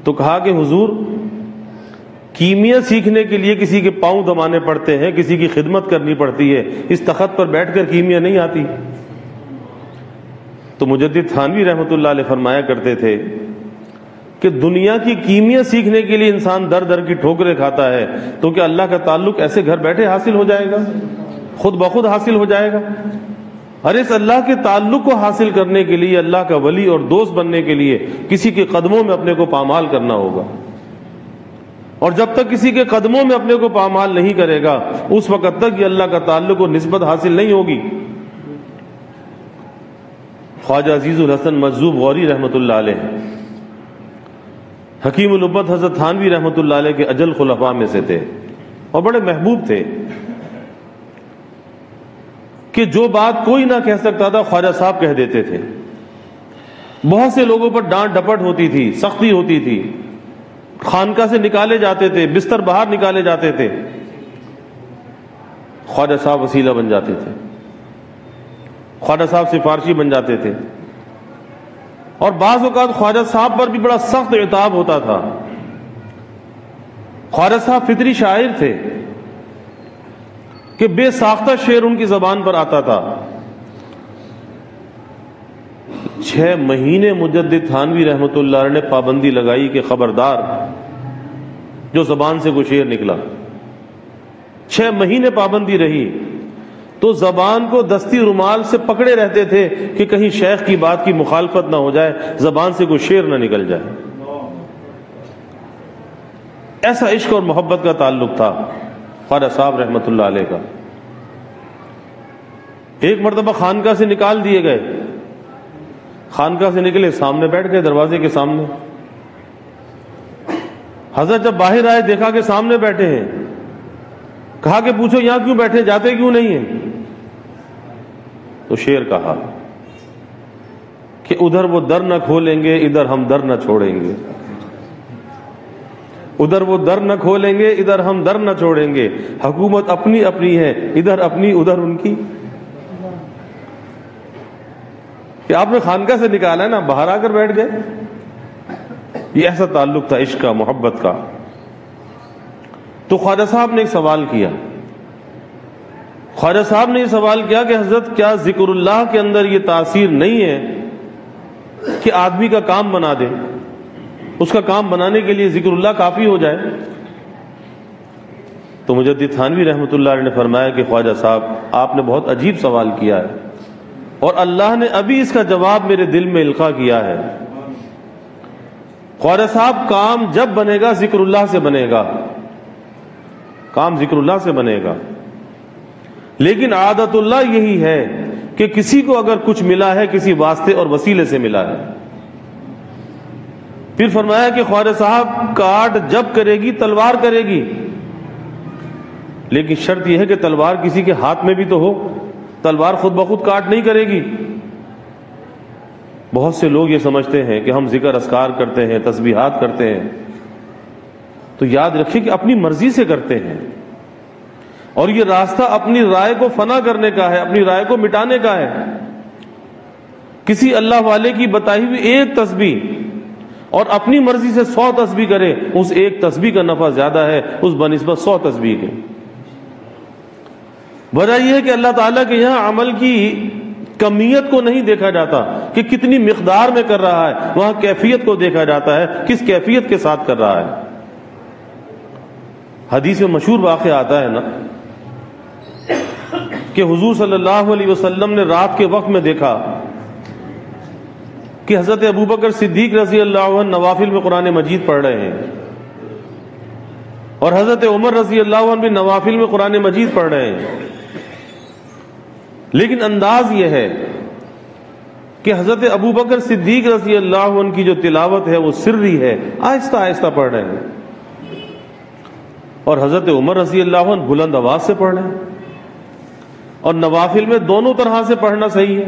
تو کہا کہ حضور کیمیا سیکھنے کے لیے کسی کے پاؤں دبانے پڑتے ہیں، کسی کی خدمت کرنی پڑتی ہے، اس تخت پر بیٹھ کر کیمیا نہیں آتی۔ تو مجدد تھانوی رحمۃ اللہ علیہ فرمایا کرتے تھے کہ دنیا کی کیمیا سیکھنے کے لیے انسان در در کی ٹھوکریں کھاتا ہے، تو کیا اللہ کا تعلق ایسے گھر بیٹھے حاصل ہو جائے گا، خود بخود حاصل ہو جائے گا؟ اور اس اللہ کے تعلق کو حاصل کرنے کے لیے، اللہ کا ولی اور دوست بننے کے لیے کسی کے قدموں میں اپنے کو پامال کرنا ہوگا، اور جب تک کسی کے قدموں میں اپنے کو پامال نہیں کرے گا اس وقت تک یہ اللہ کا تعلق و نسبت حاصل نہیں ہوگی۔ خواجہ عزیز الحسن مجذوب غوری رحمۃ اللہ علیہ، حکیم الامت حضرت تھانوی رحمۃ اللہ علیہ کے اجل خلفاء میں سے تھے اور بڑے محبوب تھے کہ جو بات کوئی نہ کہہ سکتا تھا خواجہ صاحب کہہ دیتے تھے۔ بہت سے لوگوں پر ڈانٹ ڈپٹ ہوتی تھی، سختی ہوتی تھی، خانقاہ سے نکالے جاتے تھے، بستر باہر نکالے جاتے تھے، خواجہ صاحب وسیلہ بن جاتے تھے، خواجہ صاحب سفارشی بن جاتے تھے، اور بعض اوقات خواجہ صاحب پر بھی بڑا سخت عتاب ہوتا تھا۔ خواجہ صاحب فطری شاعر تھے کہ بے ساختہ شعر ان کی زبان پر آتا تھا۔ 6 مہینے مجدد تھانوی رحمۃ اللہ علیہ نے پابندی لگائی کہ خبردار جو زبان سے کوئی شعر نکلا، 6 مہینے پابندی رہی، تو زبان کو دستی رومال سے پکڑے رہتے تھے کہ کہیں شیخ کی بات کی مخالفت نہ ہو جائے، زبان سے کوئی شعر نہ نکل جائے۔ ایسا عشق اور محبت کا تعلق تھا خواجہ صاحب رحمۃ اللہ علیہ کا۔ ایک مرتبہ خانقاہ سے نکال دیے گئے، خانقاہ سے نکلے، سامنے بیٹھ گئے دروازے کے سامنے۔ حضرت جب باہر آئے دیکھا کہ سامنے بیٹھے ہیں، کہا کہ پوچھو یہاں کیوں بیٹھے، جاتے کیوں نہیں ہیں؟ تو شعر کہا کہ ادھر وہ در نہ کھولیں گے، ادھر ہم در نہ چھوڑیں گے، ادھر وہ در نہ کھولیں گے، ادھر ہم در نہ چھوڑیں گے، حکومت اپنی اپنی ہے، ادھر اپنی ادھر ان کی۔ کہ آپ نے خانقاہ سے نکالا ہے نا، باہر آ کر بیٹھ گئے۔ یہ ایسا تعلق تھا عشق کا، محبت کا۔ تو خواجہ صاحب نے ایک سوال کیا، خواجہ صاحب نے یہ سوال کیا کہ حضرت کیا ذکر اللہ کے اندر یہ تاثیر نہیں ہے کہ آدمی کا کام بنا دے، اس کا کام بنانے کے لیے ذکر اللہ کافی ہو جائے؟ تو مجدد تھانوی رحمۃ اللہ علیہ نے فرمایا کہ خواجہ صاحب آپ نے بہت عجیب سوال کیا ہے، اور اللہ نے ابھی اس کا جواب میرے دل میں القاء کیا ہے۔ خواجہ صاحب کام جب بنے گا ذکر اللہ سے بنے گا، کام ذکر اللہ سے بنے گا، لیکن عادت اللہ یہی ہے کہ کسی کو اگر کچھ ملا ہے کسی واسطے اور وسیلے سے ملا ہے۔ پھر فرمایا کہ خواجہ صاحب کاٹ جب کرے گی تلوار کرے گی، لیکن شرط یہ ہے کہ تلوار کسی کے ہاتھ میں بھی تو ہو، تلوار خود بخود کاٹ نہیں کرے گی۔ بہت سے لوگ یہ سمجھتے ہیں کہ ہم ذکر اذکار کرتے ہیں، تسبیحات کرتے ہیں، تو یاد رکھیں کہ اپنی مرضی سے کرتے ہیں، اور یہ راستہ اپنی رائے کو فنا کرنے کا ہے، اپنی رائے کو مٹانے کا ہے۔ کسی اللہ والے کی بتائی ہوئی ایک تسبیح اور اپنی مرضی سے 100 تسبیح کرے، اس ایک تسبیح کا نفع زیادہ ہے اس بنسبت 100 تسبیح کے۔ وجہ یہ ہے کہ اللہ تعالیٰ کے یہاں عمل کی کمیت کو نہیں دیکھا جاتا کہ کتنی مقدار میں کر رہا ہے، وہاں کیفیت کو دیکھا جاتا ہے، کس کیفیت کے ساتھ کر رہا ہے۔ حدیث میں مشہور واقعہ آتا ہے نا کہ حضور صلی اللہ علیہ وسلم نے رات کے وقت میں دیکھا کہ حضرت ابوبکر صدیق رضی اللہ عنہ نوافل میں قرآن مجید پڑھ رہے ہیں اور حضرت عمر رضی اللہ عنہ بھی نوافل میں قرآن مجید پڑھ رہے ہیں، لیکن انداز یہ ہے کہ حضرت ابوبکر صدیق رضی اللہ عنہ کی جو تلاوت ہے وہ سری ہے، آہستہ آہستہ پڑھ رہے ہیں، اور حضرت عمر رضی اللہ عنہ بلند آواز سے پڑھ رہے ہیں۔ اور نوافل میں دونوں طرح سے پڑھنا صحیح ہے،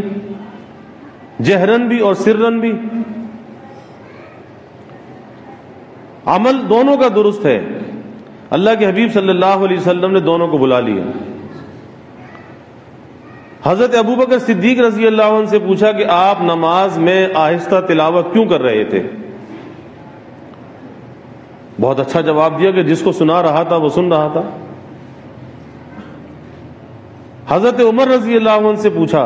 جہرن بھی اور سرن بھی، عمل دونوں کا درست ہے۔ اللہ کے حبیب صلی اللہ علیہ وسلم نے دونوں کو بلا لیا۔ حضرت ابوبکر صدیق رضی اللہ عنہ سے پوچھا کہ آپ نماز میں آہستہ تلاوت کیوں کر رہے تھے؟ بہت اچھا جواب دیا کہ جس کو سنا رہا تھا وہ سن رہا تھا۔ حضرت عمر رضی اللہ عنہ سے پوچھا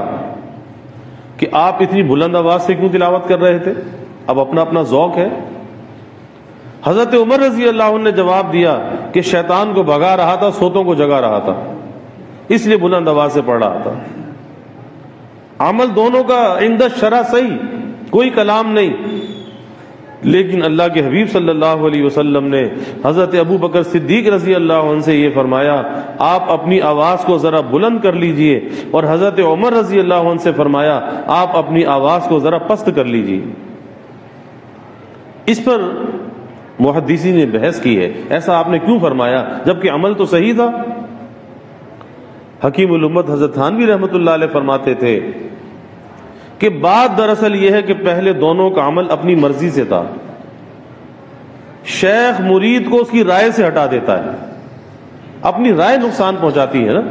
کہ آپ اتنی بلند آواز سے کیوں تلاوت کر رہے تھے؟ اب اپنا اپنا ذوق ہے۔ حضرت عمر رضی اللہ عنہ نے جواب دیا کہ شیطان کو بھگا رہا تھا، سوتوں کو جگا رہا تھا، اس لیے بلند آواز سے پڑھ رہا تھا۔ عمل دونوں کا عند الشرع صحیح، کوئی کلام نہیں، لیکن اللہ کے حبیب صلی اللہ علیہ وسلم نے حضرت ابوبکر صدیق رضی اللہ عنہ سے یہ فرمایا آپ اپنی آواز کو ذرا بلند کر لیجئے، اور حضرت عمر رضی اللہ عنہ سے فرمایا آپ اپنی آواز کو ذرا پست کر لیجئے۔ اس پر محدثین نے بحث کی ہے، ایسا آپ نے کیوں فرمایا جبکہ عمل تو صحیح تھا؟ حکیم الامت حضرت تھانوی رحمۃ اللہ علیہ فرماتے تھے کہ بات دراصل یہ ہے کہ پہلے دونوں کا عمل اپنی مرضی سے تھا، شیخ مرید کو اس کی رائے سے ہٹا دیتا ہے، اپنی رائے نقصان پہنچاتی ہے نا۔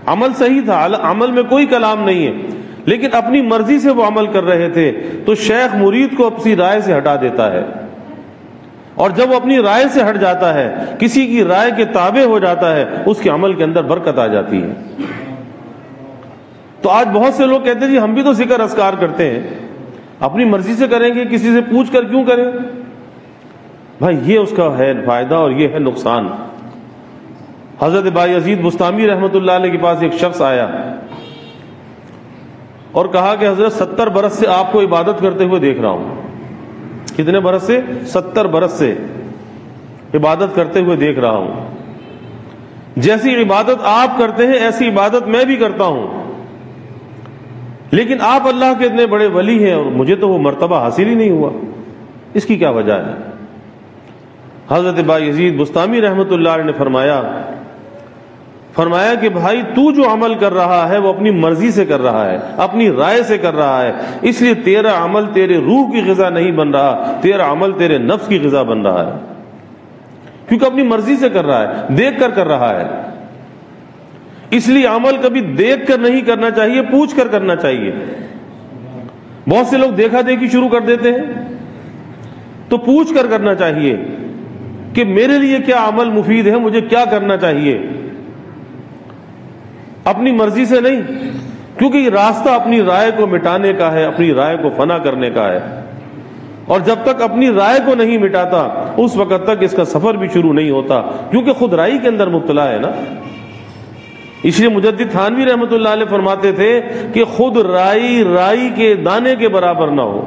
عمل صحیح تھا، عمل میں کوئی کلام نہیں ہے، لیکن اپنی مرضی سے وہ عمل کر رہے تھے تو شیخ مرید کو اپنی رائے سے ہٹا دیتا ہے، اور جب وہ اپنی رائے سے ہٹ جاتا ہے، کسی کی رائے کے تابع ہو جاتا ہے، اس کے عمل کے اندر برکت آ جاتی ہے۔ تو آج بہت سے لوگ کہتے ہیں جی ہم بھی تو ذکر اذکار کرتے ہیں، اپنی مرضی سے کریں گے، کسی سے پوچھ کر کیوں کریں؟ بھائی یہ اس کا ہے فائدہ اور یہ ہے نقصان۔ حضرت بایزید بستامی رحمۃ اللہ علیہ کے پاس ایک شخص آیا اور کہا کہ حضرت 70 برس سے آپ کو عبادت کرتے ہوئے دیکھ رہا ہوں۔ کتنے برس سے؟ 70 برس سے عبادت کرتے ہوئے دیکھ رہا ہوں، جیسی عبادت آپ کرتے ہیں ایسی عبادت میں بھی کرتا ہوں، لیکن آپ اللہ کے اتنے بڑے ولی ہیں اور مجھے تو وہ مرتبہ حاصل ہی نہیں ہوا، اس کی کیا وجہ ہے؟ حضرت بایزید بستامی رحمۃ اللہ علیہ نے فرمایا کہ بھائی تو جو عمل کر رہا ہے وہ اپنی مرضی سے کر رہا ہے، اپنی رائے سے کر رہا ہے، اس لیے تیرا عمل تیرے روح کی غذا نہیں بن رہا، تیرا عمل تیرے نفس کی غذا بن رہا ہے، کیونکہ اپنی مرضی سے کر رہا ہے، دیکھ کر رہا ہے۔ اس لیے عمل کبھی دیکھ کر نہیں کرنا چاہیے، پوچھ کر کرنا چاہیے۔ بہت سے لوگ دیکھا دیکھی شروع کر دیتے ہیں، تو پوچھ کر کرنا چاہیے کہ میرے لیے کیا عمل مفید ہے، مجھے کیا کرنا چاہیے، اپنی مرضی سے نہیں، کیونکہ یہ راستہ اپنی رائے کو مٹانے کا ہے، اپنی رائے کو فنا کرنے کا ہے، اور جب تک اپنی رائے کو نہیں مٹاتا اس وقت تک اس کا سفر بھی شروع نہیں ہوتا، کیونکہ خود رائی کے اندر مبتلا ہے نا۔ اس لیے مجدد تھانوی رحمۃ اللہ علیہ فرماتے تھے کہ خود رائی کے دانے کے برابر نہ ہو۔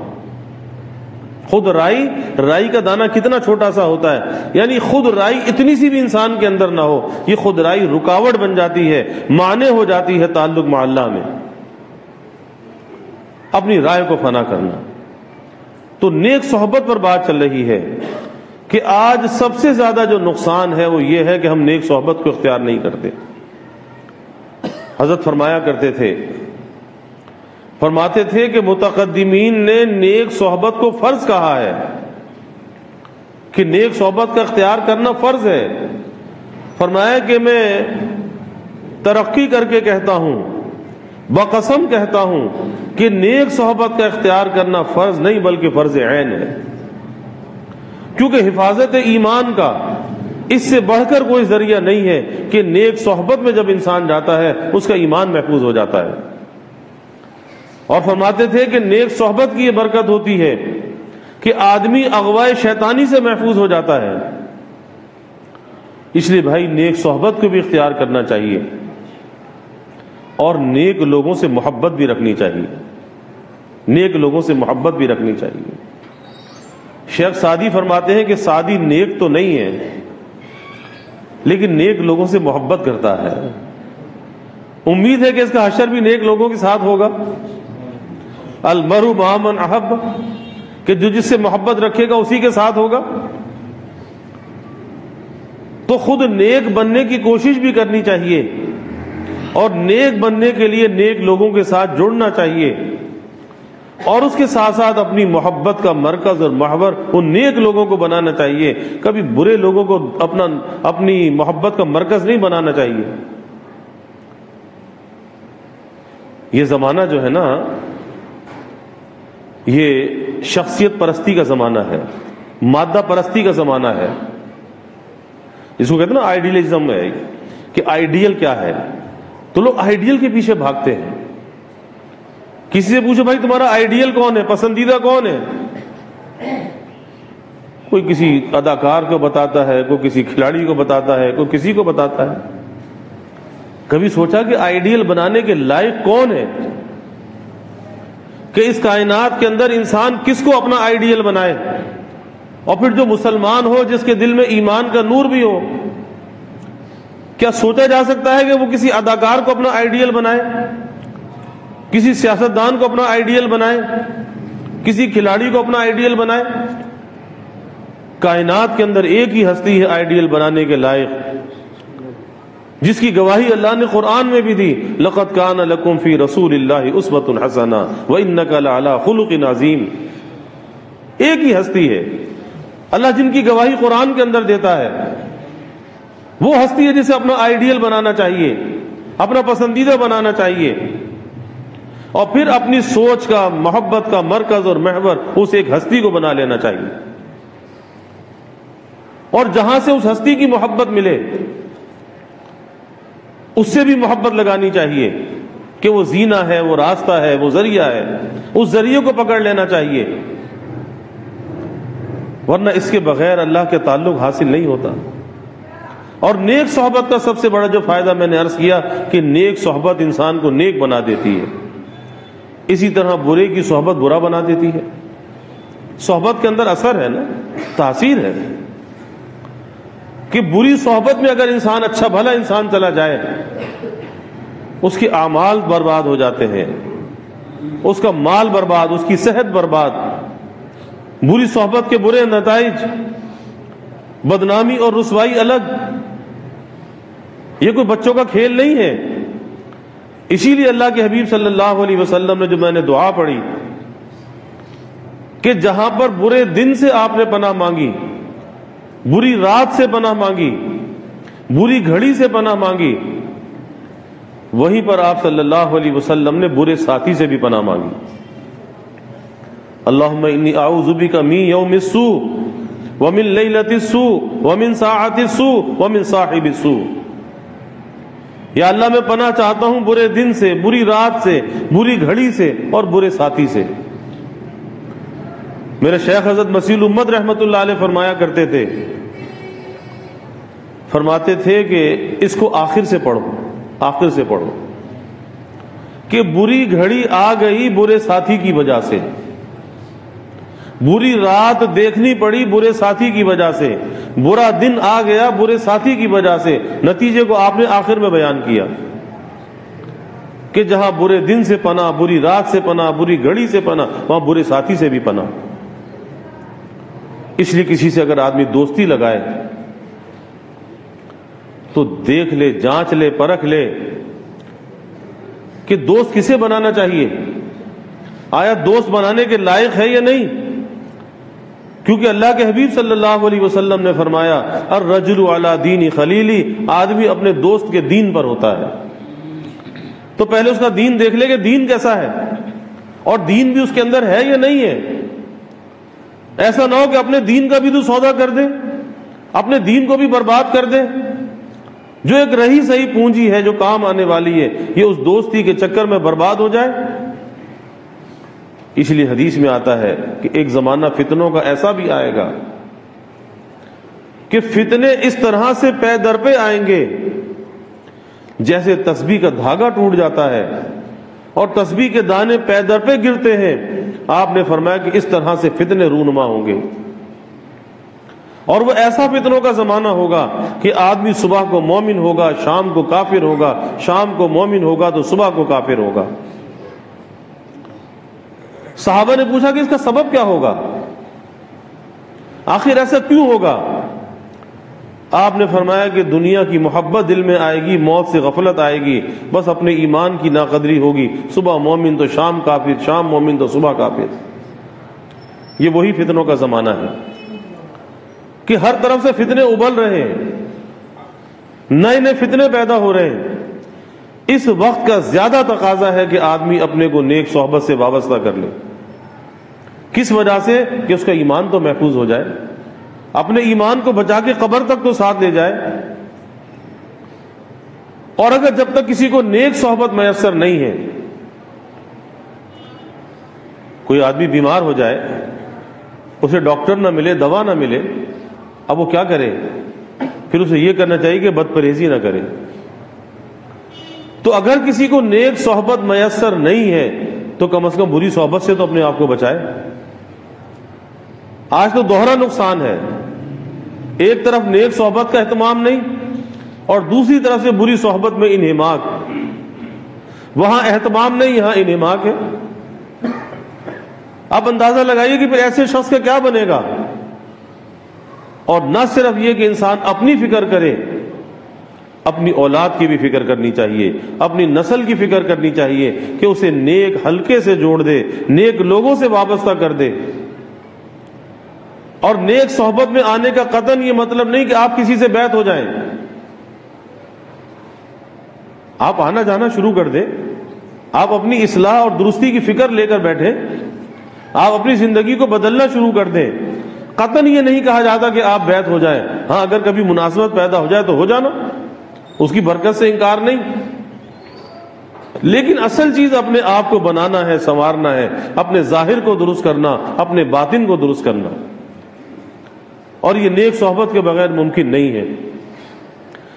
خود رائی کا دانہ کتنا چھوٹا سا ہوتا ہے، یعنی خود رائی اتنی سی بھی انسان کے اندر نہ ہو، یہ خود رائی رکاوٹ بن جاتی ہے، مانع ہو جاتی ہے تعلق مع اللہ میں۔ اپنی رائے کو فنا کرنا۔ تو نیک صحبت پر بات چل رہی ہے کہ آج سب سے زیادہ جو نقصان ہے وہ یہ ہے کہ ہم نیک صحبت کو اختیار نہیں کرتے۔ حضرت فرماتے تھے کہ متقدمین نے نیک صحبت کو فرض کہا ہے، کہ نیک صحبت کا اختیار کرنا فرض ہے۔ فرمایا کہ میں ترقی کر کے کہتا ہوں بقسم کہتا ہوں کہ نیک صحبت کا اختیار کرنا فرض نہیں بلکہ فرض عین ہے، کیونکہ حفاظت ایمان کا اس سے بڑھ کر کوئی ذریعہ نہیں ہے کہ نیک صحبت میں جب انسان جاتا ہے اس کا ایمان محفوظ ہو جاتا ہے۔ اور فرماتے تھے کہ نیک صحبت کی یہ برکت ہوتی ہے کہ آدمی اغوائے شیطانی سے محفوظ ہو جاتا ہے۔ اس لیے بھائی نیک صحبت کو بھی اختیار کرنا چاہیے اور نیک لوگوں سے محبت بھی رکھنی چاہیے، نیک لوگوں سے محبت بھی رکھنی چاہیے۔ شیخ سعدی فرماتے ہیں کہ سعدی نیک تو نہیں ہے لیکن نیک لوگوں سے محبت کرتا ہے، امید ہے کہ اس کا حشر بھی نیک لوگوں کے ساتھ ہوگا۔ المرء مع من احب، کہ جو جس سے محبت رکھے گا اسی کے ساتھ ہوگا۔ تو خود نیک بننے کی کوشش بھی کرنی چاہیے اور نیک بننے کے لیے نیک لوگوں کے ساتھ جڑنا چاہیے، اور اس کے ساتھ ساتھ اپنی محبت کا مرکز اور محور ان نیک لوگوں کو بنانا چاہیے، کبھی برے لوگوں کو اپنی محبت کا مرکز نہیں بنانا چاہیے۔ یہ زمانہ جو ہے نا یہ شخصیت پرستی کا زمانہ ہے، مادہ پرستی کا زمانہ ہے، اس کو کہتے ہیں نا آئیڈیلزم ہے، کہ آئیڈیل کیا ہے، تو لوگ آئیڈیل کے پیچھے بھاگتے ہیں۔ کسی سے پوچھو بھائی تمہارا آئیڈیل کون ہے، پسندیدہ کون ہے، کوئی کسی اداکار کو بتاتا ہے، کوئی کسی کھلاڑی کو بتاتا ہے، کوئی کسی کو بتاتا ہے۔ کبھی سوچا کہ آئیڈیل بنانے کے لائق کون ہے کہ اس کائنات کے اندر انسان کس کو اپنا آئیڈیل بنائے؟ اور پھر جو مسلمان ہو، جس کے دل میں ایمان کا نور بھی ہو، کیا سوچا جا سکتا ہے کہ وہ کسی اداکار کو اپنا آئیڈیل بنائے، کسی سیاستدان کو اپنا آئیڈیل بنائے، کسی کھلاڑی کو اپنا آئیڈیل بنائے؟ کائنات کے اندر ایک ہی ہستی ہے آئیڈیل بنانے کے لائق، جس کی گواہی اللہ نے قرآن میں بھی دی، لَقَدْ كَانَ لَكُمْ فِي رَسُولِ اللَّهِ أُسْوَةٌ حَسَنَةٌ وَإِنَّكَ لَعَلَىٰ خُلُقٍ عَظِيمٍ۔ ایک ہی ہستی ہے اللہ جن کی گواہی قرآن کے اندر دیتا ہے، وہ ہستی ہے جسے اپنا آئیڈیل بنانا چاہیے، اپنا پسندیدہ بنانا چاہیے، اور پھر اپنی سوچ کا، محبت کا مرکز اور محور اس ایک ہستی کو بنا لینا چاہیے، اور جہاں سے اس ہستی کی محبت ملے اس سے بھی محبت لگانی چاہیے، کہ وہ زینہ ہے، وہ راستہ ہے، وہ ذریعہ ہے، اس ذریعے کو پکڑ لینا چاہیے، ورنہ اس کے بغیر اللہ کے تعلق حاصل نہیں ہوتا۔ اور نیک صحبت کا سب سے بڑا جو فائدہ میں نے عرض کیا کہ نیک صحبت انسان کو نیک بنا دیتی ہے، اسی طرح برے کی صحبت برا بنا دیتی ہے۔ صحبت کے اندر اثر ہے نا، تاثیر ہے، کہ بری صحبت میں اگر انسان اچھا بھلا انسان چلا جائے، اس کے اعمال برباد ہو جاتے ہیں، اس کا مال برباد، اس کی صحت برباد، بری صحبت کے برے نتائج، بدنامی اور رسوائی الگ۔ یہ کوئی بچوں کا کھیل نہیں ہے۔ اسی لیے اللہ کے حبیب صلی اللہ علیہ وسلم نے جو میں نے دعا پڑھی کہ جہاں پر برے دن سے آپ نے پناہ مانگی، بری رات سے پناہ مانگی، بری گھڑی سے پناہ مانگی، وہیں پر آپ صلی اللہ علیہ وسلم نے برے ساتھی سے بھی پناہ مانگی۔ اللہم انی اعوذ بک من یوم السوء ومن لیلۃ السوء ومن ساعۃ السوء ومن صاحب السوء۔ یا اللہ میں پناہ چاہتا ہوں برے دن سے، بری رات سے، بری گھڑی سے اور برے ساتھی سے۔ میرے شیخ حضرت مسیح الامت رحمت اللہ علیہ فرمایا کرتے تھے، فرماتے تھے کہ اس کو آخر سے پڑھو، آخر سے پڑھو، کہ بری گھڑی آ گئی برے ساتھی کی وجہ سے، بری رات دیکھنی پڑی برے ساتھی کی وجہ سے، برا دن آ گیا برے ساتھی کی وجہ سے۔ نتیجے کو آپ نے آخر میں بیان کیا کہ جہاں برے دن سے پناہ، بری رات سے پناہ، بری گھڑی سے پناہ، وہاں برے ساتھی سے بھی پناہ۔ اس لیے کسی سے اگر آدمی دوستی لگائے تو دیکھ لے، جانچ لے، پرکھ لے کہ دوست کسے بنانا چاہیے، آیا دوست بنانے کے لائق ہے یا نہیں، کیونکہ اللہ کے حبیب صلی اللہ علیہ وسلم نے فرمایا الرجل علی دین خلیلی، آدمی اپنے دوست کے دین پر ہوتا ہے۔ تو پہلے اس کا دین دیکھ لے کہ دین کیسا ہے، اور دین بھی اس کے اندر ہے یا نہیں ہے۔ ایسا نہ ہو کہ اپنے دین کا بھی تو سودا کر دے، اپنے دین کو بھی برباد کر دے۔ جو ایک رہی صحیح پونجی ہے جو کام آنے والی ہے، یہ اس دوستی کے چکر میں برباد ہو جائے۔ اس لیے حدیث میں آتا ہے کہ ایک زمانہ فتنوں کا ایسا بھی آئے گا کہ فتنے اس طرح سے پے در پہ آئیں گے جیسے تسبیح کا دھاگا ٹوٹ جاتا ہے اور تسبیح کے دانے پے در پہ گرتے ہیں۔ آپ نے فرمایا کہ اس طرح سے فتنے رونما ہوں گے، اور وہ ایسا فتنوں کا زمانہ ہوگا کہ آدمی صبح کو مومن ہوگا، شام کو کافر ہوگا، شام کو مومن ہوگا تو صبح کو کافر ہوگا۔ صحابہ نے پوچھا کہ اس کا سبب کیا ہوگا، آخر ایسا کیوں ہوگا؟ آپ نے فرمایا کہ دنیا کی محبت دل میں آئے گی، موت سے غفلت آئے گی، بس اپنے ایمان کی ناقدری ہوگی، صبح مومن تو شام کافر، شام مومن تو صبح کافر۔ یہ وہی فتنوں کا زمانہ ہے کہ ہر طرف سے فتنے ابل رہے ہیں، نئے نئے فتنے پیدا ہو رہے ہیں۔ اس وقت کا زیادہ تقاضا ہے کہ آدمی اپنے کو نیک صحبت سے وابستہ کر لے۔ کس وجہ سے؟ کہ اس کا ایمان تو محفوظ ہو جائے، اپنے ایمان کو بچا کے قبر تک تو ساتھ لے جائے۔ اور اگر جب تک کسی کو نیک صحبت میسر نہیں ہے، کوئی آدمی بیمار ہو جائے، اسے ڈاکٹر نہ ملے، دوا نہ ملے، اب وہ کیا کرے؟ پھر اسے یہ کرنا چاہیے کہ بد پرہیزی نہ کرے۔ تو اگر کسی کو نیک صحبت میسر نہیں ہے تو کم از کم بری صحبت سے تو اپنے آپ کو بچائے۔ آج تو دوہرا نقصان ہے، ایک طرف نیک صحبت کا اہتمام نہیں اور دوسری طرف سے بری صحبت میں انہماک۔ وہاں اہتمام نہیں، یہاں انہماک ہے۔ آپ اندازہ لگائیے کہ پھر ایسے شخص کا کیا بنے گا۔ اور نہ صرف یہ کہ انسان اپنی فکر کرے، اپنی اولاد کی بھی فکر کرنی چاہیے، اپنی نسل کی فکر کرنی چاہیے کہ اسے نیک حلقے سے جوڑ دے، نیک لوگوں سے وابستہ کر دے۔ اور نیک صحبت میں آنے کا قطعاً یہ مطلب نہیں کہ آپ کسی سے بیعت ہو جائیں۔ آپ آنا جانا شروع کر دیں، آپ اپنی اصلاح اور درستی کی فکر لے کر بیٹھیں، آپ اپنی زندگی کو بدلنا شروع کر دیں۔ قطعاً یہ نہیں کہا جاتا کہ آپ بیعت ہو جائیں، ہاں اگر کبھی مناسبت پیدا ہو جائے تو ہو جانا، اس کی برکت سے انکار نہیں، لیکن اصل چیز اپنے آپ کو بنانا ہے، سنوارنا ہے، اپنے ظاہر کو درست کرنا، اپنے باطن کو درست کرنا، اور یہ نیک صحبت کے بغیر ممکن نہیں ہے۔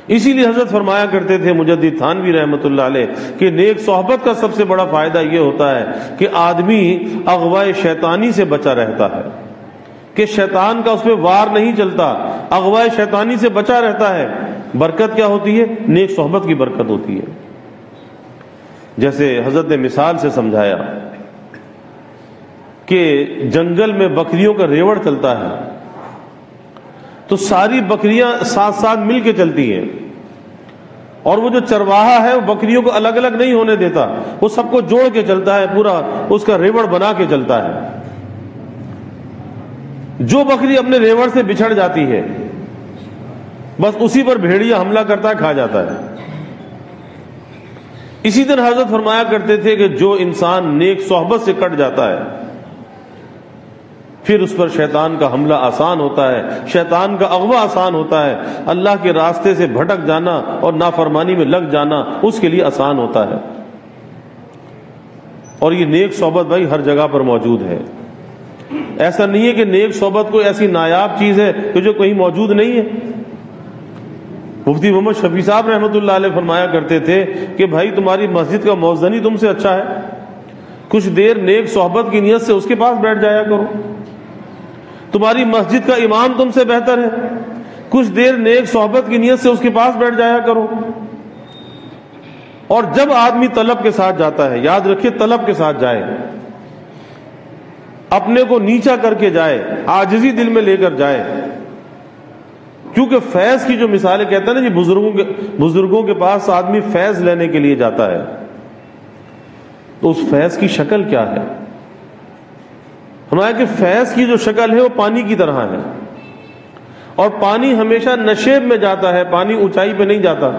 اسی لیے حضرت فرمایا کرتے تھے مجدد تھانوی رحمۃ اللہ علیہ کہ نیک صحبت کا سب سے بڑا فائدہ یہ ہوتا ہے کہ آدمی اغوائے شیطانی سے بچا رہتا ہے، کہ شیطان کا اس پہ وار نہیں چلتا، اغوائے شیطانی سے بچا رہتا ہے۔ برکت کیا ہوتی ہے؟ نیک صحبت کی برکت ہوتی ہے۔ جیسے حضرت نے مثال سے سمجھایا کہ جنگل میں بکریوں کا ریوڑ چلتا ہے تو ساری بکریاں ساتھ ساتھ مل کے چلتی ہیں، اور وہ جو چرواہا ہے وہ بکریوں کو الگ الگ نہیں ہونے دیتا، وہ سب کو جوڑ کے چلتا ہے، پورا اس کا ریوڑ بنا کے چلتا ہے۔ جو بکری اپنے ریوڑ سے بچھڑ جاتی ہے بس اسی پر بھیڑیا حملہ کرتا ہے، کھا جاتا ہے۔ اسی طرح حضرت فرمایا کرتے تھے کہ جو انسان نیک صحبت سے کٹ جاتا ہے پھر اس پر شیطان کا حملہ آسان ہوتا ہے، شیطان کا اغوا آسان ہوتا ہے، اللہ کے راستے سے بھٹک جانا اور نافرمانی میں لگ جانا اس کے لیے آسان ہوتا ہے۔ اور یہ نیک صحبت بھائی ہر جگہ پر موجود ہے۔ ایسا نہیں ہے کہ نیک صحبت کوئی ایسی نایاب چیز ہے کہ جو کہیں موجود نہیں ہے۔ مفتی محمد شفیع صاحب رحمۃ اللہ علیہ فرمایا کرتے تھے کہ بھائی تمہاری مسجد کا مؤذن ہی تم سے اچھا ہے، کچھ دیر نیک صحبت کی نیت سے اس کے پاس بیٹھ جایا کرو۔ تمہاری مسجد کا امام تم سے بہتر ہے، کچھ دیر نیک صحبت کی نیت سے اس کے پاس بیٹھ جایا کرو۔ اور جب آدمی طلب کے ساتھ جاتا ہے، یاد رکھیے طلب کے ساتھ جائے، اپنے کو نیچا کر کے جائے، عاجزی دل میں لے کر جائے، کیونکہ فیض کی جو مثالیں کہتے ہیں نا جی، بزرگوں کے پاس آدمی فیض لینے کے لیے جاتا ہے، تو اس فیض کی شکل کیا ہے؟ ہمارا کہ فیض کی جو شکل ہے وہ پانی کی طرح ہے، اور پانی ہمیشہ نشیب میں جاتا ہے، پانی اونچائی پہ نہیں جاتا۔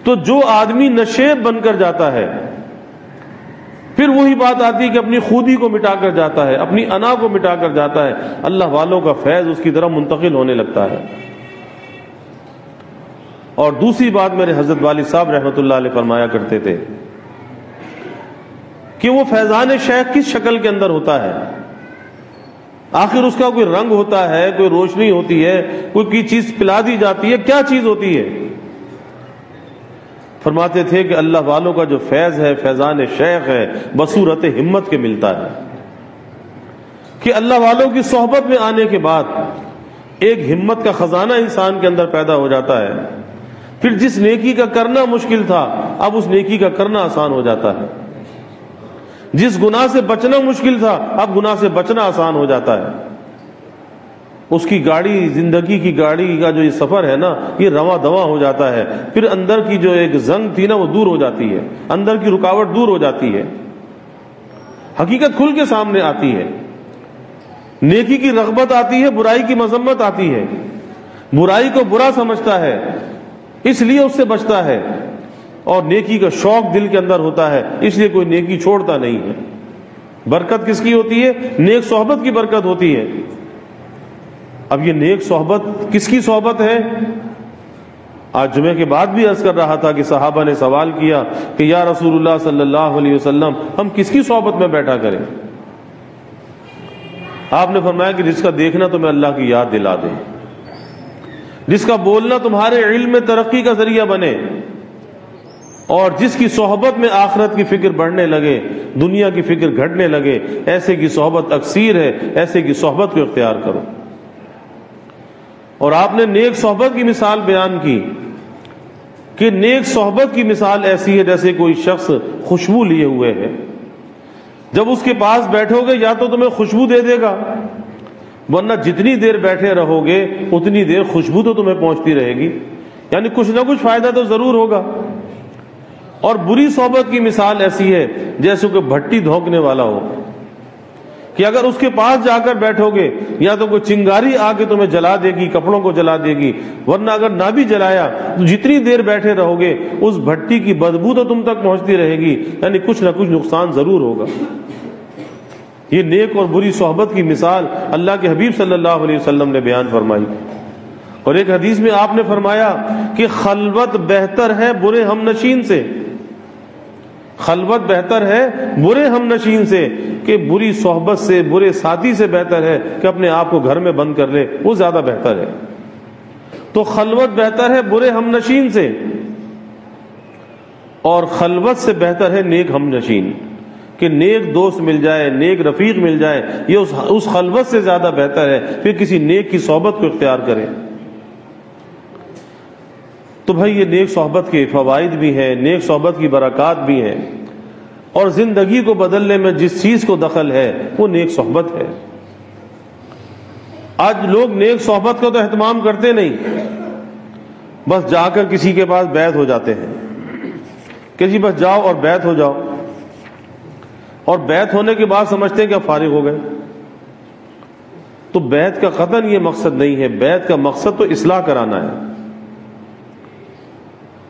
تو جو آدمی نشیب بن کر جاتا ہے پھر وہی بات آتی ہے کہ اپنی خودی کو مٹا کر جاتا ہے، اپنی انا کو مٹا کر جاتا ہے، اللہ والوں کا فیض اس کی طرف منتقل ہونے لگتا ہے۔ اور دوسری بات میرے حضرت والد صاحب رحمۃ اللہ علیہ فرمایا کرتے تھے کہ وہ فیضان شیخ کس شکل کے اندر ہوتا ہے، آخر اس کا کوئی رنگ ہوتا ہے، کوئی روشنی ہوتی ہے، کوئی چیز پلا دی جاتی ہے، کیا چیز ہوتی ہے؟ فرماتے تھے کہ اللہ والوں کا جو فیض ہے، فیضان شیخ ہے، بصورت ہمت کے ملتا ہے کہ اللہ والوں کی صحبت میں آنے کے بعد ایک ہمت کا خزانہ انسان کے اندر پیدا ہو جاتا ہے، پھر جس نیکی کا کرنا مشکل تھا اب اس نیکی کا کرنا آسان ہو جاتا ہے، جس گناہ سے بچنا مشکل تھا اب گناہ سے بچنا آسان ہو جاتا ہے، اس کی گاڑی، زندگی کی گاڑی کا جو یہ سفر ہے نا یہ رواں دواں ہو جاتا ہے، پھر اندر کی جو ایک زنگ تھی نا وہ دور ہو جاتی ہے، اندر کی رکاوٹ دور ہو جاتی ہے، حقیقت کھل کے سامنے آتی ہے، نیکی کی رغبت آتی ہے، برائی کی مذمت آتی ہے، برائی کو برا سمجھتا ہے اس لیے اس سے بچتا ہے، اور نیکی کا شوق دل کے اندر ہوتا ہے اس لیے کوئی نیکی چھوڑتا نہیں ہے۔ برکت کس کی ہوتی ہے؟ نیک صحبت کی برکت ہوتی ہے۔ اب یہ نیک صحبت کس کی صحبت ہے؟ آج جمعے کے بعد بھی عرض کر رہا تھا کہ صحابہ نے سوال کیا کہ یا رسول اللہ صلی اللہ علیہ وسلم ہم کس کی صحبت میں بیٹھا کریں؟ آپ نے فرمایا کہ جس کا دیکھنا تمہیں اللہ کی یاد دلا دے، جس کا بولنا تمہارے علم میں ترقی کا ذریعہ بنے، اور جس کی صحبت میں آخرت کی فکر بڑھنے لگے، دنیا کی فکر گھٹنے لگے، ایسے کی صحبت اکثیر ہے، ایسے کی صحبت کو اختیار کرو۔ اور آپ نے نیک صحبت کی مثال بیان کی کہ نیک صحبت کی مثال ایسی ہے جیسے کوئی شخص خوشبو لیے ہوئے ہے، جب اس کے پاس بیٹھو گے یا تو تمہیں خوشبو دے دے گا، ورنہ جتنی دیر بیٹھے رہو گے اتنی دیر خوشبو تو تمہیں پہنچتی رہے گی، یعنی کچھ نہ کچھ فائدہ تو ضرور ہوگا۔ اور بری صحبت کی مثال ایسی ہے جیسے کوئی بھٹی دھونکنے والا ہو کہ اگر اس کے پاس جا کر بیٹھو گے یا تو کوئی چنگاری آ کے تمہیں جلا دے گی، کپڑوں کو جلا دے گی، ورنہ اگر نہ بھی جلایا تو جتنی دیر بیٹھے رہو گے اس بھٹی کی بدبو تو تم تک پہنچتی رہے گی، یعنی کچھ نہ کچھ نقصان ضرور ہوگا۔ یہ نیک اور بری صحبت کی مثال اللہ کے حبیب صلی اللہ علیہ وسلم نے بیان فرمائی۔ اور ایک حدیث میں آپ نے فرمایا کہ خلوت بہتر ہے برے ہم نشین سے، خلوت بہتر ہے برے ہم نشین سے، کہ بری صحبت سے، برے ساتھی سے بہتر ہے کہ اپنے آپ کو گھر میں بند کر لے، وہ زیادہ بہتر ہے۔ تو خلوت بہتر ہے برے ہم نشین سے، اور خلوت سے بہتر ہے نیک ہم نشین، کہ نیک دوست مل جائے، نیک رفیق مل جائے، یہ اس خلوت سے زیادہ بہتر ہے پھر کسی نیک کی صحبت کو اختیار کرے۔ تو بھائی یہ نیک صحبت کے فوائد بھی ہیں، نیک صحبت کی برکات بھی ہیں، اور زندگی کو بدلنے میں جس چیز کو دخل ہے وہ نیک صحبت ہے۔ آج لوگ نیک صحبت کا تو اہتمام کرتے نہیں، بس جا کر کسی کے پاس بیعت ہو جاتے ہیں کہ جی بس جاؤ اور بیعت ہو جاؤ، اور بیعت ہونے کے بعد سمجھتے ہیں کہ اب فارغ ہو گئے۔ تو بیعت کا قطعاً یہ مقصد نہیں ہے، بیعت کا مقصد تو اصلاح کرانا ہے۔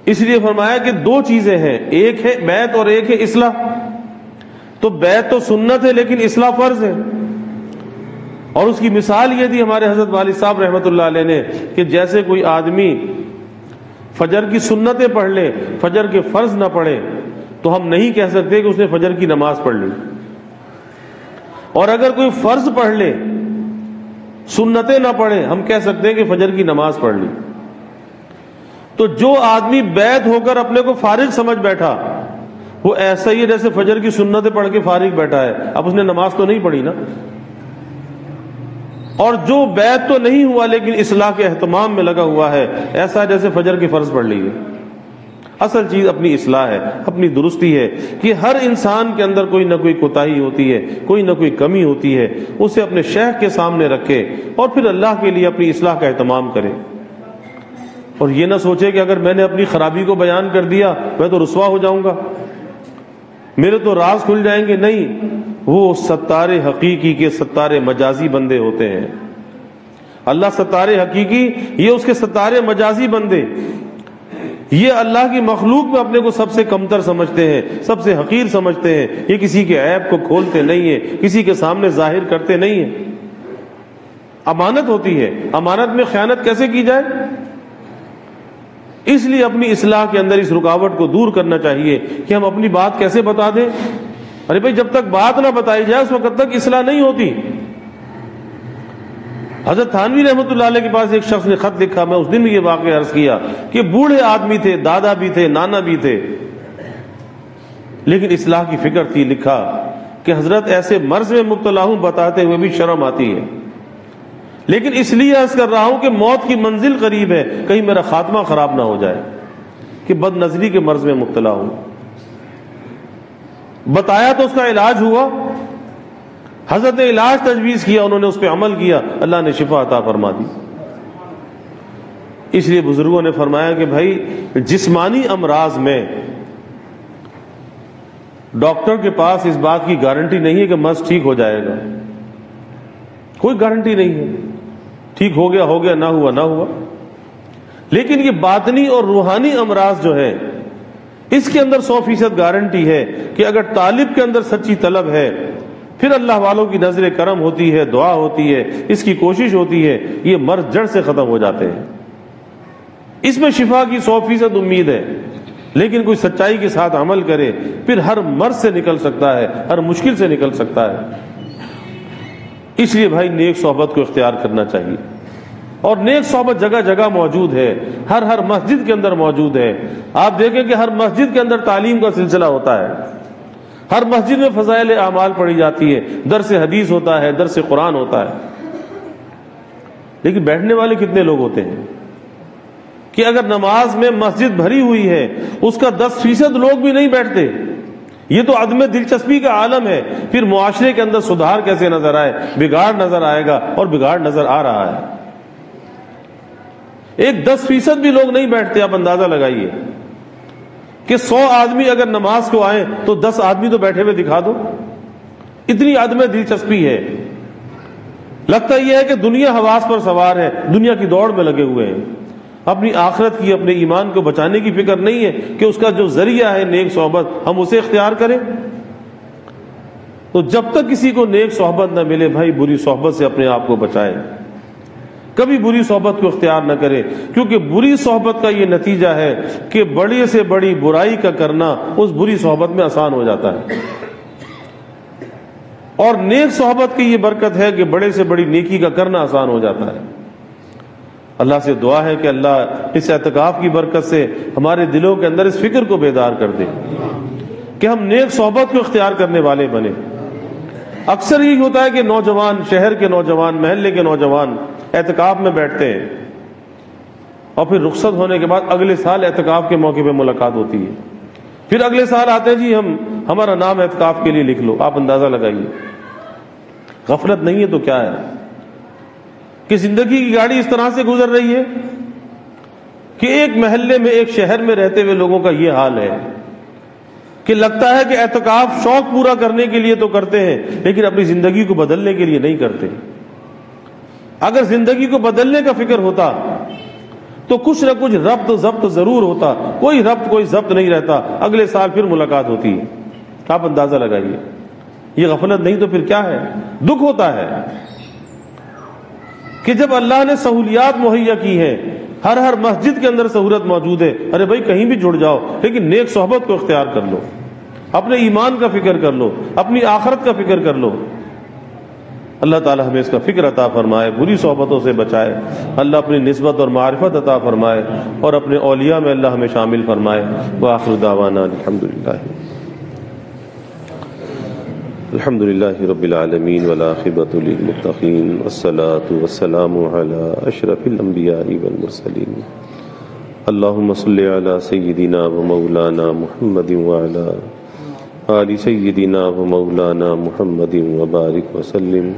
اس لیے فرمایا کہ دو چیزیں ہیں، ایک ہے بیعت اور ایک ہے اصلاح۔ تو بیعت تو سنت ہے لیکن اصلاح فرض ہے، اور اس کی مثال یہ دی ہمارے حضرت والد صاحب رحمۃ اللہ علیہ نے کہ جیسے کوئی آدمی فجر کی سنتیں پڑھ لے، فجر کے فرض نہ پڑھے، تو ہم نہیں کہہ سکتے کہ اس نے فجر کی نماز پڑھ لی، اور اگر کوئی فرض پڑھ لے سنتیں نہ پڑھے ہم کہہ سکتے ہیں کہ فجر کی نماز پڑھ لی۔ تو جو آدمی بیعت ہو کر اپنے کو فارغ سمجھ بیٹھا وہ ایسا ہی ہے جیسے فجر کی سنتیں پڑھ کے فارغ بیٹھا ہے، اب اس نے نماز تو نہیں پڑھی نا۔ اور جو بیعت تو نہیں ہوا لیکن اصلاح کے اہتمام میں لگا ہوا ہے، ایسا جیسے فجر کی فرض پڑھ لی ہے۔ اصل چیز اپنی اصلاح ہے، اپنی درستی ہے، کہ ہر انسان کے اندر کوئی نہ کوئی کوتاہی ہوتی ہے، کوئی نہ کوئی کمی ہوتی ہے، اسے اپنے شیخ کے سامنے رکھے اور پھر اللہ کے لیے اپنی اصلاح کا اہتمام کرے، اور یہ نہ سوچے کہ اگر میں نے اپنی خرابی کو بیان کر دیا میں تو رسوا ہو جاؤں گا، میرے تو راز کھل جائیں گے۔ نہیں، وہ ستار حقیقی کے ستار مجازی بندے ہوتے ہیں۔ اللہ ستار حقیقی، یہ اس کے ستار مجازی بندے، یہ اللہ کی مخلوق میں اپنے کو سب سے کمتر سمجھتے ہیں، سب سے حقیر سمجھتے ہیں، یہ کسی کے عیب کو کھولتے نہیں ہیں، کسی کے سامنے ظاہر کرتے نہیں ہیں۔ امانت ہوتی ہے، امانت میں خیانت کیسے کی جائے؟ اس لیے اپنی اصلاح کے اندر اس رکاوٹ کو دور کرنا چاہیے کہ ہم اپنی بات کیسے بتا دیں۔ ارے بھائی، جب تک بات نہ بتائی جائے اس وقت تک اصلاح نہیں ہوتی۔ حضرت تھانوی رحمۃ اللہ علیہ کے پاس ایک شخص نے خط لکھا، میں اس دن بھی یہ واقعہ عرض کیا کہ بوڑھے آدمی تھے، دادا بھی تھے، نانا بھی تھے، لیکن اصلاح کی فکر تھی۔ لکھا کہ حضرت ایسے مرض میں مبتلا ہوں، بتاتے ہوئے بھی شرم آتی ہے، لیکن اس لیے عرض کر رہا ہوں کہ موت کی منزل قریب ہے، کہیں میرا خاتمہ خراب نہ ہو جائے کہ بد نظری کے مرض میں مبتلا ہوں۔ بتایا تو اس کا علاج ہوا، حضرت نے علاج تجویز کیا، انہوں نے اس پہ عمل کیا، اللہ نے شفا عطا فرما دی۔ اس لیے بزرگوں نے فرمایا کہ بھائی، جسمانی امراض میں ڈاکٹر کے پاس اس بات کی گارنٹی نہیں ہے کہ مرض ٹھیک ہو جائے گا، کوئی گارنٹی نہیں ہے، ٹھیک ہو گیا ہو گیا، نہ ہوا نہ ہوا۔ لیکن یہ باطنی اور روحانی امراض جو ہے، اس کے اندر 100% گارنٹی ہے کہ اگر طالب کے اندر سچی طلب ہے، پھر اللہ والوں کی نظر کرم ہوتی ہے، دعا ہوتی ہے، اس کی کوشش ہوتی ہے، یہ مرض جڑ سے ختم ہو جاتے ہیں۔ اس میں شفا کی 100% امید ہے، لیکن کوئی سچائی کے ساتھ عمل کرے، پھر ہر مرض سے نکل سکتا ہے، ہر مشکل سے نکل سکتا ہے۔ اس لیے بھائی، نیک صحبت کو اختیار کرنا چاہیے، اور نیک صحبت جگہ جگہ موجود ہے، ہر مسجد کے اندر موجود ہے۔ آپ دیکھیں کہ ہر مسجد کے اندر تعلیم کا سلسلہ ہوتا ہے، ہر مسجد میں فضائل اعمال پڑھی جاتی ہے، درس حدیث ہوتا ہے، درس قرآن ہوتا ہے، لیکن بیٹھنے والے کتنے لوگ ہوتے ہیں؟ کہ اگر نماز میں مسجد بھری ہوئی ہے، اس کا 10% لوگ بھی نہیں بیٹھتے۔ یہ تو عدم دلچسپی کا عالم ہے۔ پھر معاشرے کے اندر سدھار کیسے نظر آئے؟ بگاڑ نظر آئے گا، اور بگاڑ نظر آ رہا ہے۔ ایک 10% بھی لوگ نہیں بیٹھتے۔ آپ اندازہ لگائیے کہ 100 آدمی اگر نماز کو آئیں تو 10 آدمی تو بیٹھے ہوئے دکھا دو۔ اتنی عدم دلچسپی ہے۔ لگتا یہ ہے کہ دنیا حواس پر سوار ہے، دنیا کی دوڑ میں لگے ہوئے ہیں، اپنی آخرت کی، اپنے ایمان کو بچانے کی فکر نہیں ہے کہ اس کا جو ذریعہ ہے نیک صحبت، ہم اسے اختیار کریں۔ تو جب تک کسی کو نیک صحبت نہ ملے بھائی، بری صحبت سے اپنے آپ کو بچائے، کبھی بری صحبت کو اختیار نہ کرے، کیونکہ بری صحبت کا یہ نتیجہ ہے کہ بڑی سے بڑی برائی کا کرنا اس بری صحبت میں آسان ہو جاتا ہے، اور نیک صحبت کی یہ برکت ہے کہ بڑے سے بڑی نیکی کا کرنا آسان ہو جاتا ہے۔ اللہ سے دعا ہے کہ اللہ اس اعتکاف کی برکت سے ہمارے دلوں کے اندر اس فکر کو بیدار کر دے کہ ہم نیک صحبت کو اختیار کرنے والے بنے۔ اکثر یہی ہوتا ہے کہ نوجوان، شہر کے نوجوان، محلے کے نوجوان اعتکاف میں بیٹھتے ہیں، اور پھر رخصت ہونے کے بعد اگلے سال اعتکاف کے موقع پہ ملاقات ہوتی ہے، پھر اگلے سال آتے ہیں، جی ہمارا نام اعتکاف کے لیے لکھ لو۔ آپ اندازہ لگائیے، غفلت نہیں ہے تو کیا ہے کہ زندگی کی گاڑی اس طرح سے گزر رہی ہے کہ ایک محلے میں، ایک شہر میں رہتے ہوئے لوگوں کا یہ حال ہے کہ لگتا ہے کہ اعتکاف شوق پورا کرنے کے لیے تو کرتے ہیں، لیکن اپنی زندگی کو بدلنے کے لیے نہیں کرتے۔ اگر زندگی کو بدلنے کا فکر ہوتا تو کچھ نہ کچھ ربط ضبط ضرور ہوتا، کوئی ربط کوئی ضبط نہیں رہتا، اگلے سال پھر ملاقات ہوتی ہے۔ آپ اندازہ لگائیے، یہ غفلت نہیں تو پھر کیا ہے؟ دکھ ہوتا ہے کہ جب اللہ نے سہولیات مہیا کی ہیں، ہر مسجد کے اندر سہولت موجود ہے، ارے بھائی کہیں بھی جڑ جاؤ، لیکن نیک صحبت کو اختیار کر لو، اپنے ایمان کا فکر کر لو، اپنی آخرت کا فکر کر لو۔ اللہ تعالی ہمیں اس کا فکر عطا فرمائے، بری صحبتوں سے بچائے، اللہ اپنی نسبت اور معرفت عطا فرمائے، اور اپنے اولیاء میں اللہ ہمیں شامل فرمائے۔ وآخر دعوانا الحمد للہ رب العالمین، والعاقبۃ للمتقین، والصلاة والسلام علی اشرف الانبیاء والمرسلین۔ اللہم صل علی سیدنا و مولانا محمد وعلی آل سیدنا و مولانا محمد وبارک وسلم۔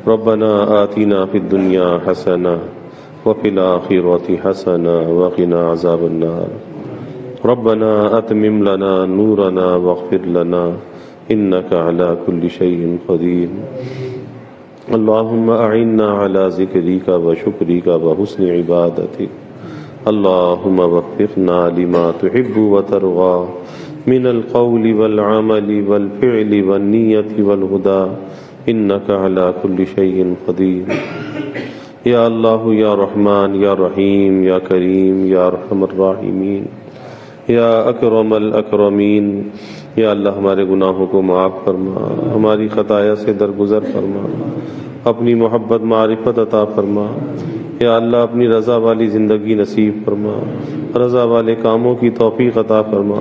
ربنا آتنا فی الدنیا حسنہ وفی الآخرۃ حسنہ وقنا عذاب النار۔ ربنا اتمم لنا نورنا واغفر لنا انک علی کل شیء قدیر۔ اللہم اعنا علی ذکرک و شکرک و حسن عبادتک۔ اللهم وفقنا لما تحب وترضى من القول والعمل والفعل والنية والهدى إنك على كل شيء قدير یا اللہ یا رحمان یا رحیم یا کریم یا ارحم الراحمین یا اکرم الاکرمین، یا اللہ ہمارے گناہوں کو معاف فرما، ہماری خطایا سے درگزر فرما، اپنی محبت معرفت عطا فرما، یا اللہ اپنی رضا والی زندگی نصیب فرما، رضا والے کاموں کی توفیق عطا فرما،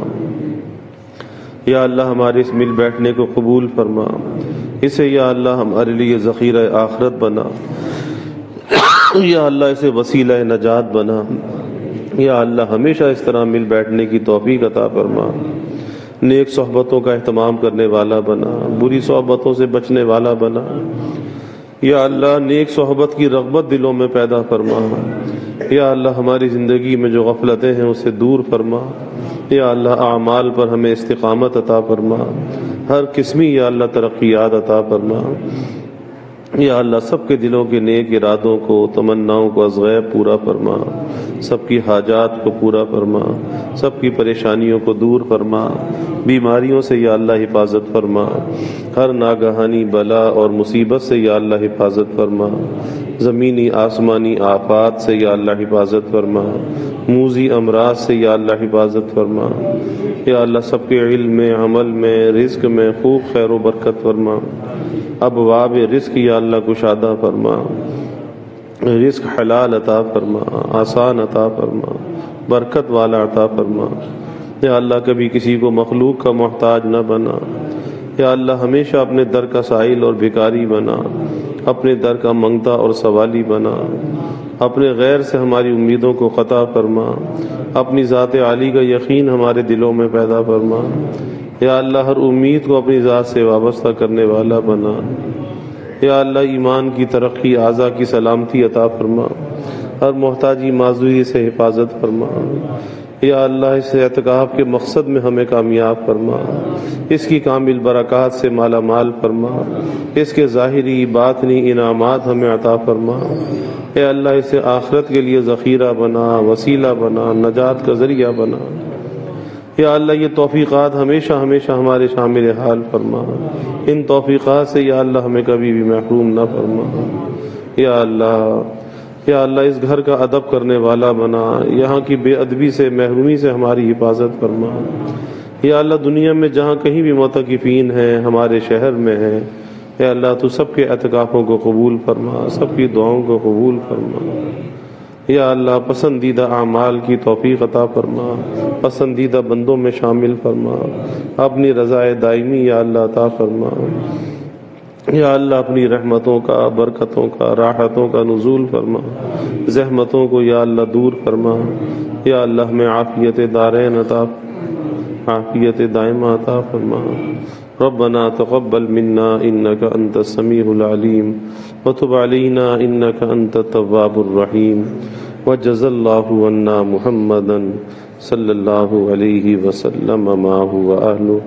یا اللہ ہمارے اس مل بیٹھنے کو قبول فرما، اسے یا اللہ ہمارے لیے ذخیرہ آخرت بنا، یا اللہ اسے وسیلہ نجات بنا، یا اللہ ہمیشہ اس طرح مل بیٹھنے کی توفیق عطا فرما، نیک صحبتوں کا اہتمام کرنے والا بنا، بری صحبتوں سے بچنے والا بنا، یا اللہ نیک صحبت کی رغبت دلوں میں پیدا فرما، یا اللہ ہماری زندگی میں جو غفلتیں ہیں اسے دور فرما، یا اللہ اعمال پر ہمیں استقامت عطا فرما، ہر قسمی یا اللہ ترقیات عطا فرما، یا اللہ سب کے دلوں کے نیک ارادوں کو تمناؤں کو از غیب پورا فرما، سب کی حاجات کو پورا فرما، سب کی پریشانیوں کو دور فرما، بیماریوں سے یا اللہ حفاظت فرما، ہر ناگہانی بلا اور مصیبت سے یا اللہ حفاظت فرما، زمینی آسمانی آفات سے یا اللہ حفاظت فرما، موذی امراض سے یا اللہ حفاظت فرما، یا اللہ سب کے علم میں عمل میں رزق میں خوب خیر و برکت فرما، ابواب رزق یا اللہ کشادہ فرما، رزق حلال عطا فرما، آسان عطا فرما، برکت والا عطا فرما، یا اللہ کبھی کسی کو مخلوق کا محتاج نہ بنا، یا اللہ ہمیشہ اپنے در کا سائل اور بھکاری بنا، اپنے در کا منگتا اور سوالی بنا، اپنے غیر سے ہماری امیدوں کو قطع فرما، اپنی ذات عالی کا یقین ہمارے دلوں میں پیدا فرما، یا اللہ ہر امید کو اپنی ذات سے وابستہ کرنے والا بنا، یا اللہ ایمان کی ترقی اعضاء کی سلامتی عطا فرما، ہر محتاجی معذوری سے حفاظت فرما، یا اللہ اس اعتکاف کے مقصد میں ہمیں کامیاب فرما، اس کی کامل برکات سے مالا مال فرما، اس کے ظاہری باطنی انعامات ہمیں عطا فرما، اے اللہ اسے آخرت کے لیے ذخیرہ بنا، وسیلہ بنا، نجات کا ذریعہ بنا، یا اللہ یہ توفیقات ہمیشہ ہمیشہ ہمارے شامل حال فرما، ان توفیقات سے یا اللہ ہمیں کبھی بھی محروم نہ فرما، یا اللہ اس گھر کا ادب کرنے والا بنا، یہاں کی بے ادبی سے محرومی سے ہماری حفاظت فرما، یا اللہ دنیا میں جہاں کہیں بھی معتکفین ہیں ہمارے شہر میں ہیں، یا اللہ تو سب کے اعتکافوں کو قبول فرما، سب کی دعاؤں کو قبول فرما، یا اللہ پسندیدہ اعمال کی توفیق عطا فرما، پسندیدہ بندوں میں شامل فرما، اپنی رضا دائمی یا اللہ عطا فرما، یا اللہ اپنی رحمتوں کا برکتوں کا راحتوں کا نزول فرما، زحمتوں کو یا اللہ دور فرما، یا اللہ ہمیں عافیت دارین عطا، عافیت دائمہ عطا فرما، ربنا تقبل منا انك انت السميع العليم وتب علينا انك انت التواب الرحيم وجزى الله عنا محمدا صلى الله عليه وسلم ما هو اهله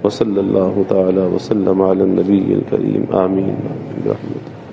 وصلى الله تعالى وسلم على النبي الكريم آمين برحمته.